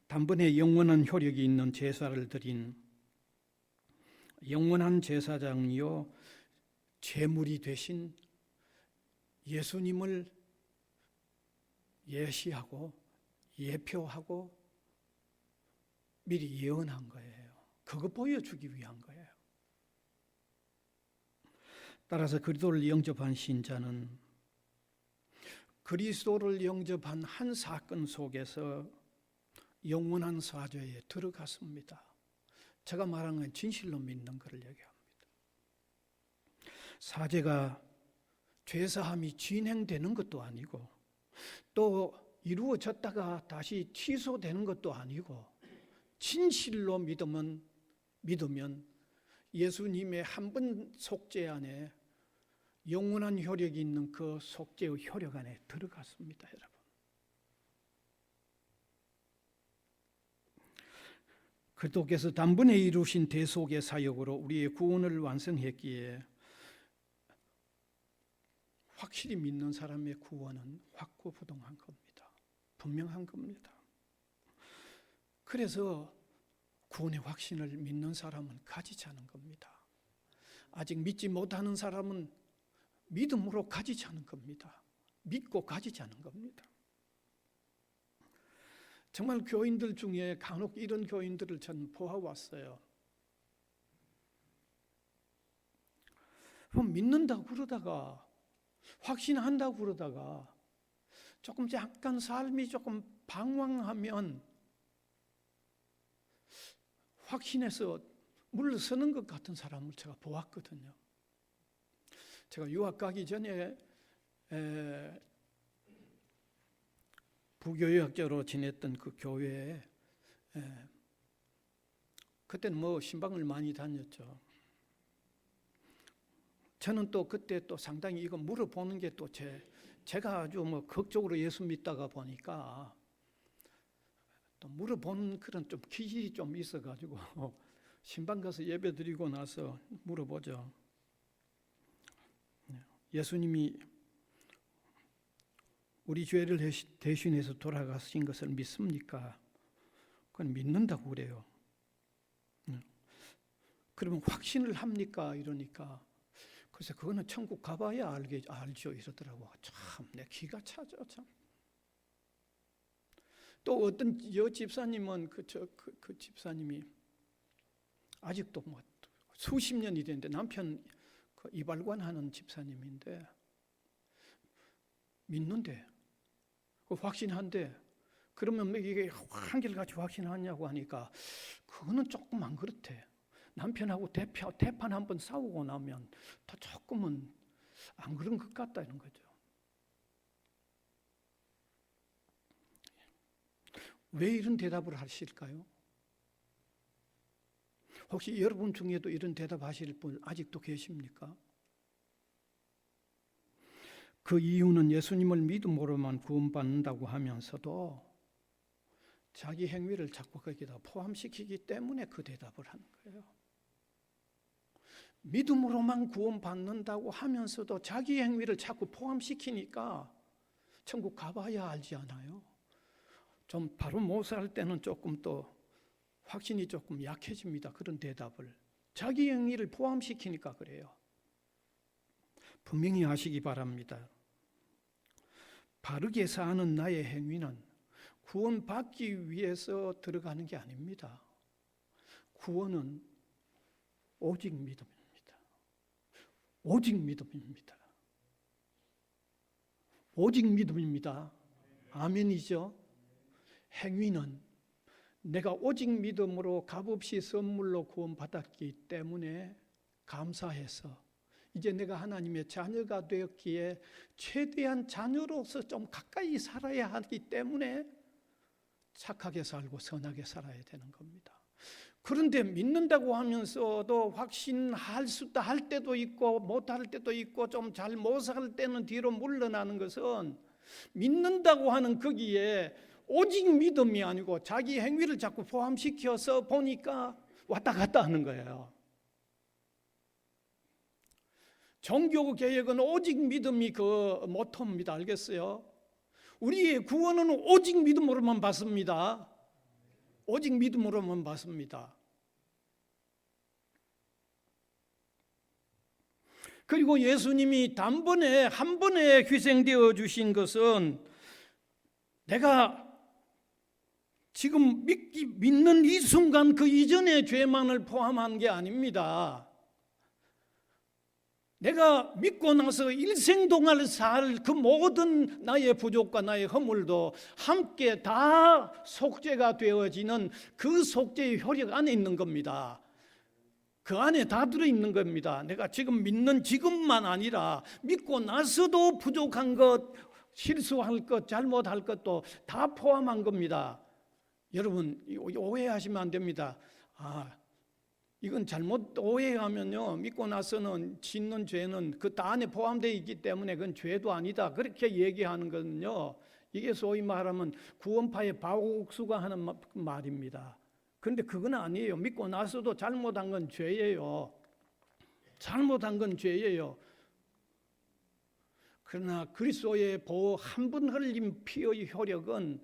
단번에 영원한 효력이 있는 제사를 드린 영원한 제사장이요 제물이 되신 예수님을 예시하고 예표하고 미리 예언한 거예요. 그거 보여주기 위한 거예요. 따라서 그리스도를 영접한 신자는 그리스도를 영접한 한 사건 속에서 영원한 사죄에 들어갔습니다. 제가 말한 건 진실로 믿는 것을 얘기합니다. 사죄가 죄사함이 진행되는 것도 아니고 또 이루어졌다가 다시 취소되는 것도 아니고 진실로 믿으면 예수님의 한 번 속죄 안에 영원한 효력이 있는 그 속죄의 효력 안에 들어갔습니다, 여러분. 그리스도께서 단번에 이루신 대속의 사역으로 우리의 구원을 완성했기에 확실히 믿는 사람의 구원은 확고부동한 겁니다. 분명한 겁니다. 그래서 구원의 확신을 믿는 사람은 가지지 않은 겁니다. 아직 믿지 못하는 사람은 믿음으로 가지지 않은 겁니다. 믿고 가지지 않은 겁니다. 정말 교인들 중에 간혹 이런 교인들을 저는 보아왔어요. 믿는다고 그러다가 확신한다고 그러다가 조금 약간 삶이 조금 방황하면 확신해서 물러서는 것 같은 사람을 제가 보았거든요. 제가 유학 가기 전에 부교역자로 지냈던 그 교회에 그때는 뭐 신방을 많이 다녔죠. 저는 또 그때 또 상당히 이거 물어보는 게 또 제가 아주 뭐 극적으로 예수 믿다가 보니까 또 물어보는 그런 좀 기질이 좀 있어가지고 신방 가서 예배 드리고 나서 물어보죠. 예수님이 우리 죄를 대신해서 돌아가신 것을 믿습니까? 그건 믿는다고 그래요. 그러면 확신을 합니까? 이러니까 그래서 그거는 천국 가봐야 알죠 이러더라고. 참 내 기가 차죠 참. 또 어떤 집사님은 그 집사님이 아직도 뭐 수십 년이 됐는데 남편 그 이발관 하는 집사님인데 믿는데 확신한데 그러면 이게 한결같이 확신하냐고 하니까 그거는 조금 안 그렇대. 남편하고 대판 한번 싸우고 나면 더 조금은 안 그런 것 같다 이런 거죠. 왜 이런 대답을 하실까요? 혹시 여러분 중에도 이런 대답하실 분 아직도 계십니까? 그 이유는 예수님을 믿음으로만 구원받는다고 하면서도 자기 행위를 자꾸 거기다 포함시키기 때문에 그 대답을 하는 거예요. 믿음으로만 구원받는다고 하면서도 자기 행위를 자꾸 포함시키니까 천국 가봐야 알지 않아요? 좀 바로 못 살 때는 조금 또 확신이 조금 약해집니다. 그런 대답을 자기 행위를 포함시키니까 그래요. 분명히 아시기 바랍니다. 바르게 사는 나의 행위는 구원받기 위해서 들어가는 게 아닙니다. 구원은 오직 믿음입니다. 오직 믿음입니다. 오직 믿음입니다. 아멘이죠? 행위는 내가 오직 믿음으로 값없이 선물로 구원받았기 때문에 감사해서 이제 내가 하나님의 자녀가 되었기에 최대한 자녀로서 좀 가까이 살아야 하기 때문에 착하게 살고 선하게 살아야 되는 겁니다. 그런데 믿는다고 하면서도 확신할 때도 있고 못할 때도 있고 좀 잘 못 살 때는 뒤로 물러나는 것은 믿는다고 하는 거기에 오직 믿음이 아니고 자기 행위를 자꾸 포함시켜서 보니까 왔다 갔다 하는 거예요. 종교 개혁은 오직 믿음이 그 모토입니다. 알겠어요? 우리의 구원은 오직 믿음으로만 받습니다. 오직 믿음으로만 받습니다. 그리고 예수님이 단번에 한 번에 희생되어 주신 것은 내가 지금 믿는 이 순간 그 이전의 죄만을 포함한 게 아닙니다. 내가 믿고 나서 일생 동안 살 그 모든 나의 부족과 나의 허물도 함께 다 속죄가 되어지는 그 속죄의 효력 안에 있는 겁니다. 그 안에 다 들어있는 겁니다. 내가 지금 믿는 지금만 아니라 믿고 나서도 부족한 것, 실수할 것, 잘못할 것도 다 포함한 겁니다. 여러분 오해하시면 안 됩니다. 이건 잘못 오해하면요, 믿고 나서는 짓는 죄는 그 다 안에 포함되어 있기 때문에 그건 죄도 아니다, 그렇게 얘기하는 거는요, 이게 소위 말하면 구원파의 바옥수가 하는 말입니다. 그런데 그건 아니에요. 믿고 나서도 잘못한 건 죄예요. 잘못한 건 죄예요. 그러나 그리스도의 보호 한 번 흘린 피의 효력은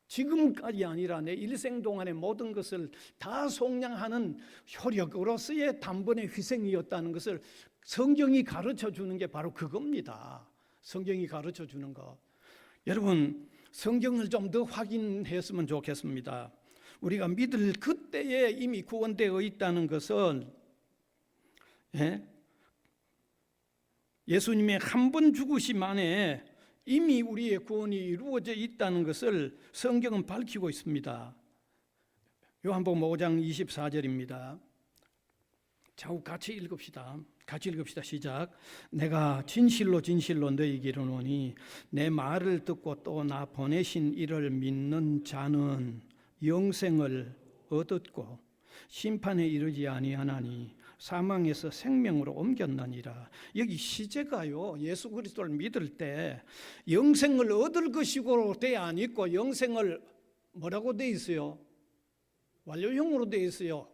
지금까지 아니라 내 일생 동안의 모든 것을 다 속량하는 효력으로서의 단번의 희생이었다는 것을 성경이 가르쳐 주는 게 바로 그겁니다. 성경이 가르쳐 주는 거. 여러분, 성경을 좀 더 확인했으면 좋겠습니다. 우리가 믿을 그때에 이미 구원되어 있다는 것은 예수님의 한 번 죽으심 안에 이미 우리의 구원이 이루어져 있다는 것을 성경은 밝히고 있습니다. 요한복음 5장 24절입니다. 자, 같이 읽읍시다. 시작. 내가 진실로 진실로 너희에게 이르노니 내 말을 듣고 또 나 보내신 이를 믿는 자는 영생을 얻었고 심판에 이르지 아니하나니 사망에서 생명으로 옮겼느니라. 여기 시제가요, 예수 그리스도를 믿을 때 영생을 얻을 것이고 돼 안 있고 영생을 뭐라고 돼 있어요? 완료형으로 돼 있어요.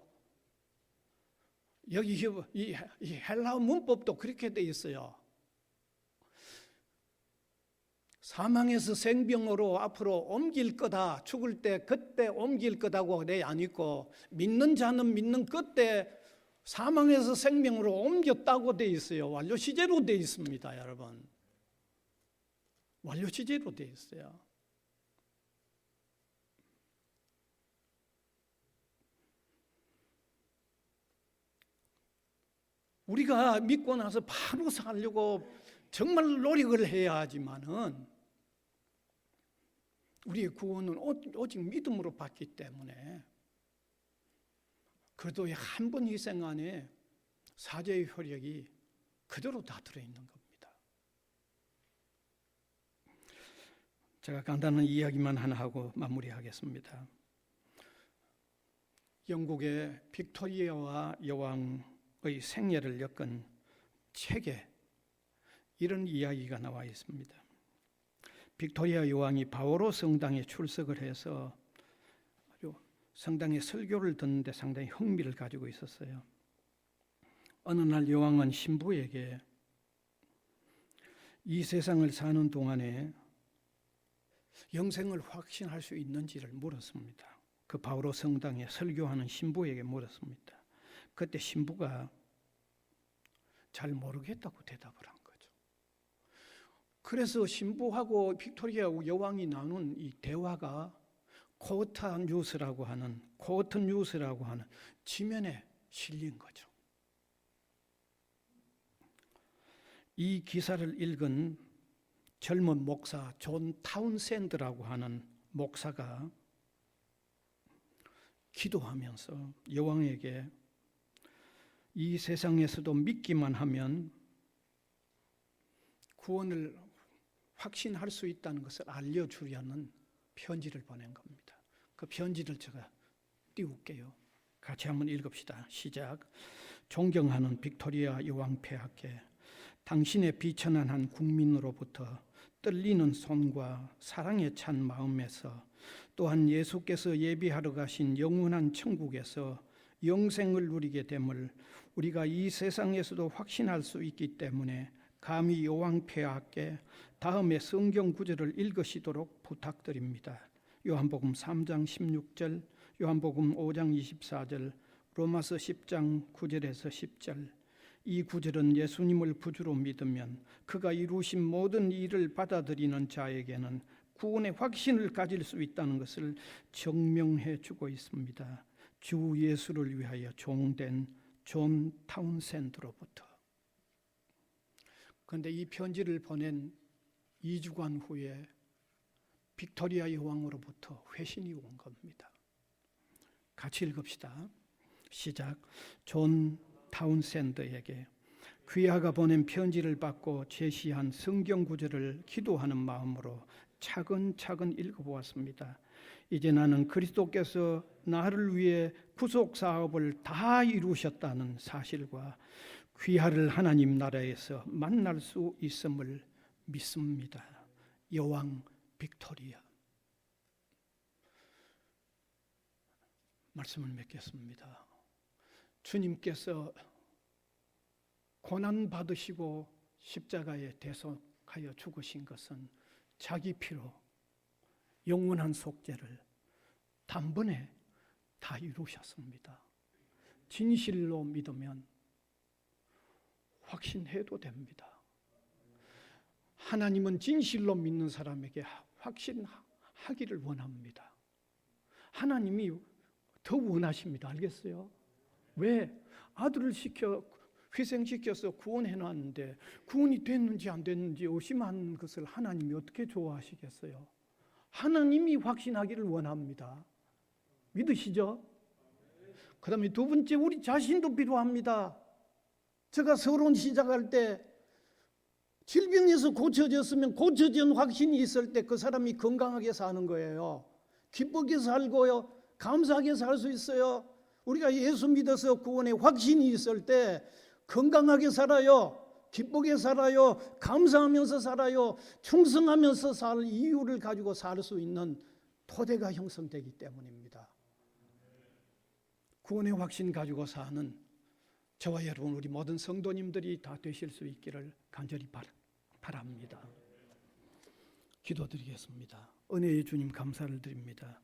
여기 이 헬라어 문법도 그렇게 돼 있어요. 사망에서 생명으로 앞으로 옮길 거다. 죽을 때 그때 옮길 거다고 돼 안 있고 믿는 자는 믿는 그때 사망에서 생명으로 옮겼다고 돼 있어요. 완료 시제로 돼 있습니다, 여러분. 완료 시제로 돼 있어요. 우리가 믿고 나서 바로 살려고 정말 노력을 해야 하지만은 우리의 구원은 오직 믿음으로 받기 때문에 그래도 한 번 희생 안에 사죄의 효력이 그대로 다 들어있는 겁니다. 제가 간단한 이야기만 하나 하고 마무리하겠습니다. 영국의 빅토리아와 여왕의 생애를 엮은 책에 이런 이야기가 나와 있습니다. 빅토리아 여왕이 바오로 성당에 출석을 해서 성당에 설교를 듣는데 상당히 흥미를 가지고 있었어요. 어느 날 여왕은 신부에게 이 세상을 사는 동안에 영생을 확신할 수 있는지를 물었습니다. 그 바오로 성당에 설교하는 신부에게 물었습니다. 그때 신부가 잘 모르겠다고 대답을 한 거죠. 그래서 신부하고 빅토리아 여왕이 나눈 이 대화가 코트 뉴스라고 하는 지면에 실린 거죠. 이 기사를 읽은 젊은 목사 존 타운샌드라고 하는 목사가 기도하면서 여왕에게 이 세상에서도 믿기만 하면 구원을 확신할 수 있다는 것을 알려주려는 편지를 보낸 겁니다. 그 편지를 제가 띄울게요. 같이 한번 읽읍시다. 시작. 존경하는 빅토리아 여왕 폐하께 당신의 비천한 한 국민으로부터 떨리는 손과 사랑에 찬 마음에서 또한 예수께서 예비하러 가신 영원한 천국에서 영생을 누리게 됨을 우리가 이 세상에서도 확신할 수 있기 때문에 감히 여왕 폐하께 다음에 성경 구절을 읽으시도록 부탁드립니다. 요한복음 3장 16절, 요한복음 5장 24절, 로마서 10장 9절에서 10절. 이 구절은 예수님을 구주로 믿으면 그가 이루신 모든 일을 받아들이는 자에게는 구원의 확신을 가질 수 있다는 것을 증명해 주고 있습니다. 주 예수를 위하여 종된 존 타운샌드로부터. 그런데 이 편지를 보낸 2주간 후에 빅토리아 여왕으로부터 회신이 온 겁니다. 같이 읽읍시다. 시작. 존 타운샌드에게 귀하가 보낸 편지를 받고 제시한 성경 구절을 기도하는 마음으로 차근차근 읽어보았습니다. 이제 나는 그리스도께서 나를 위해 구속 사업을 다 이루셨다는 사실과 귀하를 하나님 나라에서 만날 수 있음을 믿습니다. 여왕 빅토리아. 말씀을 맺겠습니다. 주님께서 고난 받으시고 십자가에 대속하여 죽으신 것은 자기 피로 영원한 속죄를 단번에 다 이루셨습니다. 진실로 믿으면 확신해도 됩니다. 하나님은 진실로 믿는 사람에게 확신하기를 원합니다. 하나님이 더 원하십니다. 알겠어요? 왜? 아들을 희생시켜서 구원해놨는데 구원이 됐는지 안 됐는지 의심한 것을 하나님이 어떻게 좋아하시겠어요? 하나님이 확신하기를 원합니다. 믿으시죠? 그 다음에 두 번째, 우리 자신도 필요합니다. 제가 서론 시작할 때 질병에서 고쳐졌으면 고쳐진 확신이 있을 때 그 사람이 건강하게 사는 거예요. 기쁘게 살고요, 감사하게 살 수 있어요. 우리가 예수 믿어서 구원의 확신이 있을 때 건강하게 살아요, 기쁘게 살아요, 감사하면서 살아요. 충성하면서 살 이유를 가지고 살 수 있는 토대가 형성되기 때문입니다. 구원의 확신 가지고 사는 저와 여러분, 우리 모든 성도님들이 다 되실 수 있기를 간절히 바랍니다. 기도드리겠습니다. 은혜의 주님, 감사를 드립니다.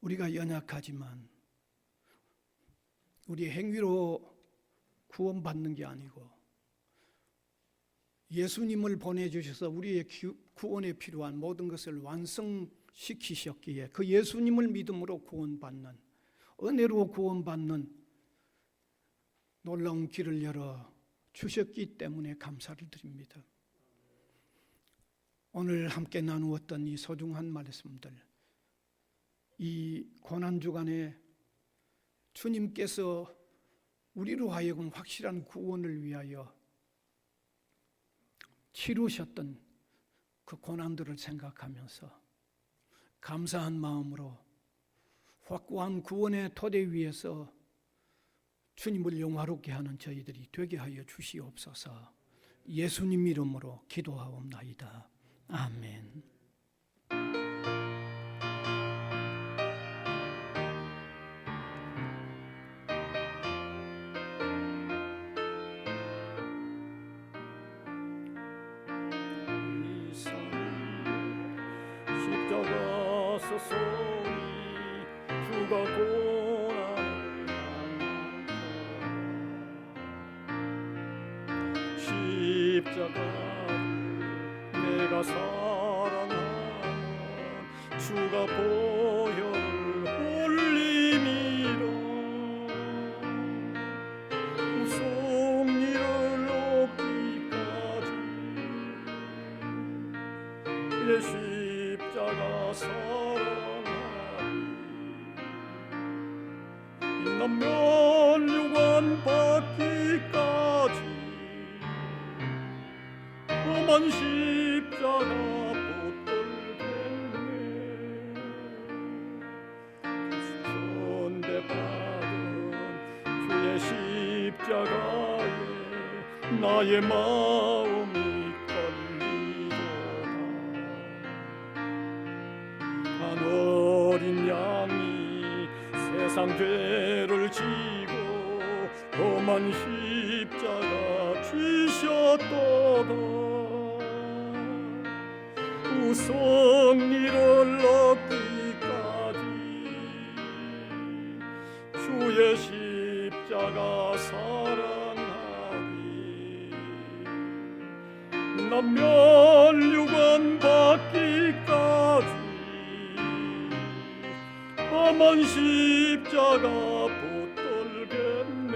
우리가 연약하지만 우리의 행위로 구원받는 게 아니고 예수님을 보내주셔서 우리의 구원에 필요한 모든 것을 완성시키셨기에 그 예수님을 믿음으로 구원받는, 은혜로 구원받는 놀라운 길을 열어 주셨기 때문에 감사를 드립니다. 오늘 함께 나누었던 이 소중한 말씀들, 이 고난주간에 주님께서 우리로 하여금 확실한 구원을 위하여 치루셨던 그 고난들을 생각하면서 감사한 마음으로 확고한 구원의 토대 위에서 주님을 영화롭게 하는 저희들이 되게 하여 주시옵소서. 예수님 이름으로 기도하옵나이다. 아멘. 십자가 서서히 주가 고난을 당하고 십자가를 내가 사랑하는 주가 보혈을 흘림이라 우송이를 얻기까지 십자가 사랑하리 인난 면류관 받기까지 험한 십자가 붙들겠네 전대받은 주의 십자가에 나의 마음이 어린 양이 세상 죄를 지고 험한 십자가 지셨도다 우성리를 얻기까지 주의 십자가 사랑하리 난 면류관 받기까지 험한 십자가 붙들겠네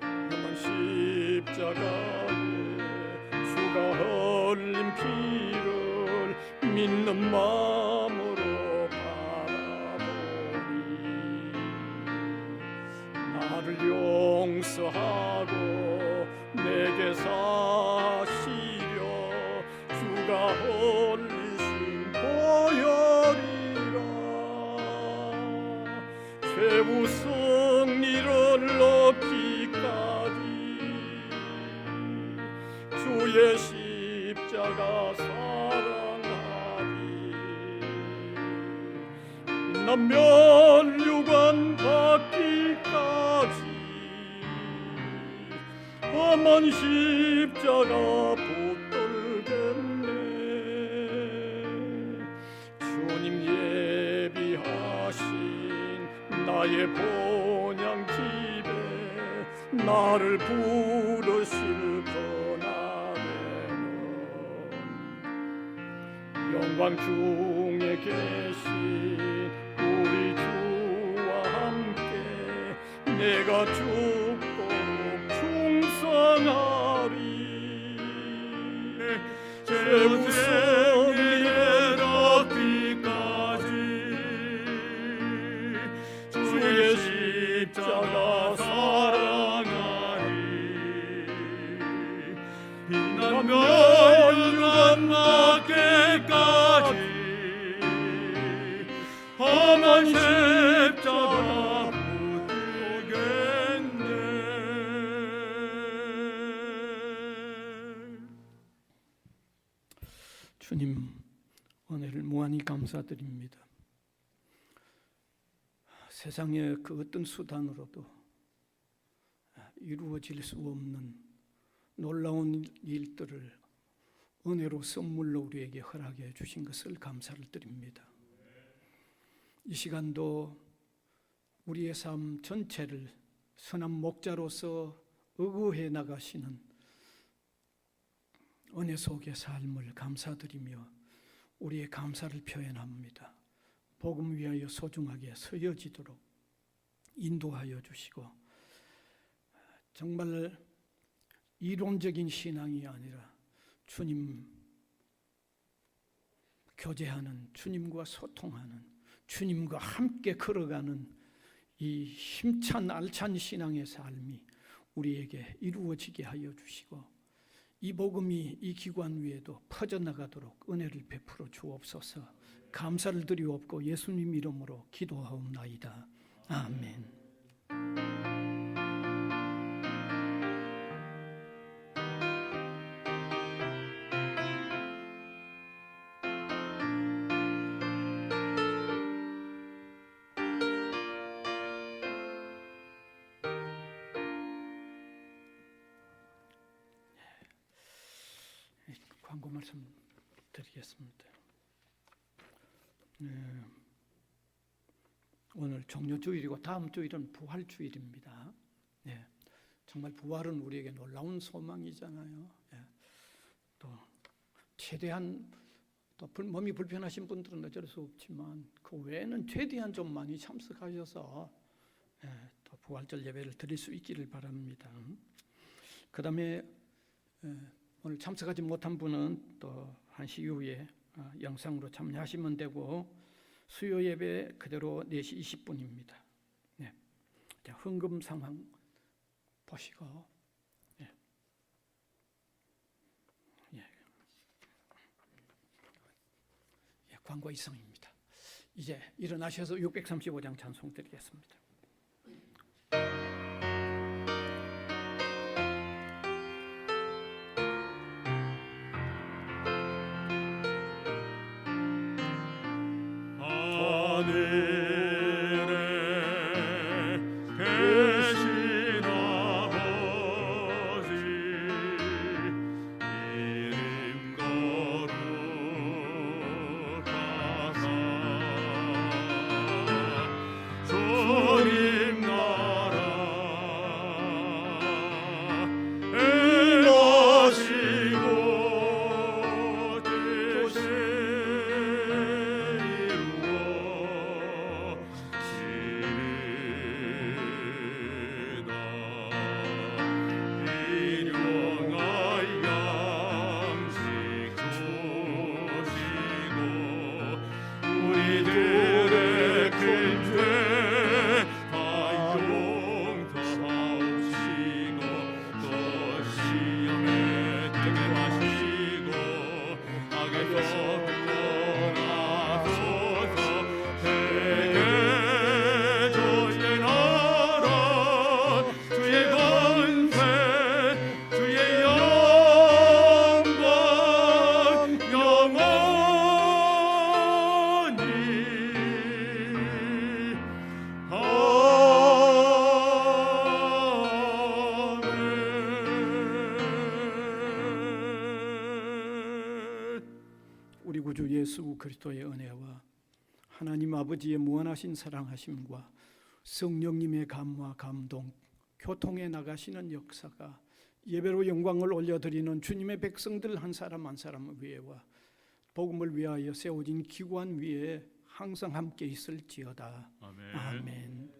험한 십자가에 주가 흘린 피를 믿는 마음으로 바라보니 나를 용서하고 내게 사시려 주가 흘리신 보혈이라 최후 승리를 얻기까지 주의 십자가 사랑하리 난 빛난 면류관 받기까지 험한 십자가 붙들겠네. 주님 예비하신 나의 본향 집에 나를 부르실 그날에는 영광 중에 계신 우리 주와 함께 내가 죽도록 충성하리. 제우성의 덕기까지 주의 십자가 사랑하리. 빛난 면류관 받기까지 험한 십자가 붙들겠네. 주님, 은혜를 무한히 감사드립니다. 세상의 그 어떤 수단으로도 이루어질 수 없는 놀라운 일들을 은혜로 선물로 우리에게 허락해 주신 것을 감사를 드립니다. 이 시간도 우리의 삶 전체를 선한 목자로서 의구해 나가시는 은혜 속의 삶을 감사드리며 우리의 감사를 표현합니다. 복음 위하여 소중하게 서여지도록 인도하여 주시고, 정말 이론적인 신앙이 아니라 주님 교제하는, 주님과 소통하는, 주님과 함께 걸어가는 이 힘찬 알찬 신앙의 삶이 우리에게 이루어지게 하여 주시고, 이 복음이 이 기관 위에도 퍼져나가도록 은혜를 베풀어 주옵소서. 감사를 드리옵고 예수님 이름으로 기도하옵나이다. 아멘. 광고 말씀 드리겠습니다. 오늘 종료주일이고 다음 주일은 부활주일입니다. 정말 부활은 우리에게 놀라운 소망이잖아요. 또 최대한 또 몸이 불편하신 분들은 어쩔 수 없지만 그 외에는 최대한 좀 많이 참석하셔서 또 부활절 예배를 드릴 수 있기를 바랍니다. 그 다음에 오늘 참석하지 못한 분은 또 1시 이후에 영상으로 참여하시면 되고, 수요 예배 그대로 4시 20분입니다. 자, 헌금 상황 보시고, 광고 이상입니다. 이제 일어나셔서 635장 찬송 드리겠습니다. 하늘에 계신 아버지, 이름 거룩하사 주님 우리 구주 예수 그리스도의 은혜와 하나님 아버지의 무한하신 사랑하심과 성령님의 감화 감동, 교통에 나가시는 역사가 예배로 영광을 올려드리는 주님의 백성들 한 사람 한 사람 위에와 복음을 위하여 세워진 기관 위에 항상 함께 있을지어다. 아멘. 아멘.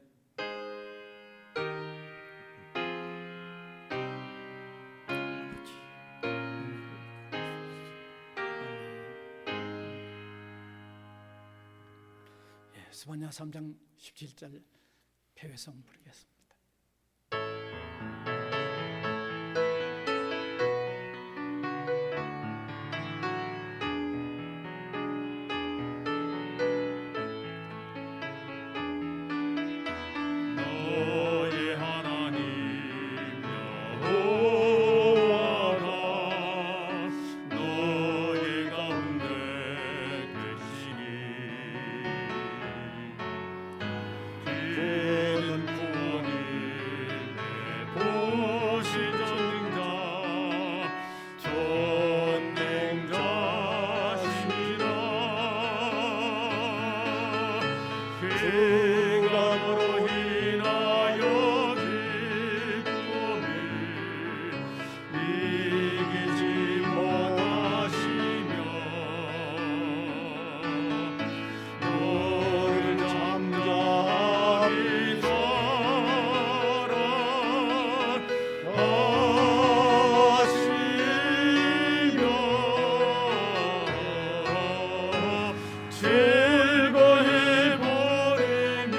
스바냐 3장 17절 폐회성 부르겠습니다. 너의 하나님 여호와가 너의 가운데 계시니 그는 구원임에 보시 전능자시니라. 그감으로 인하여 기쁨이 이기지 못하시며 너를 잠잠히 사랑하시며 즐거이 보내며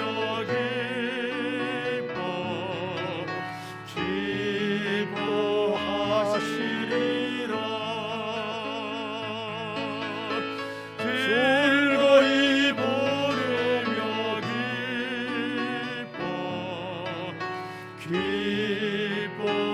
기뻐하시리라. 즐거이 보내며 기뻐하시리라.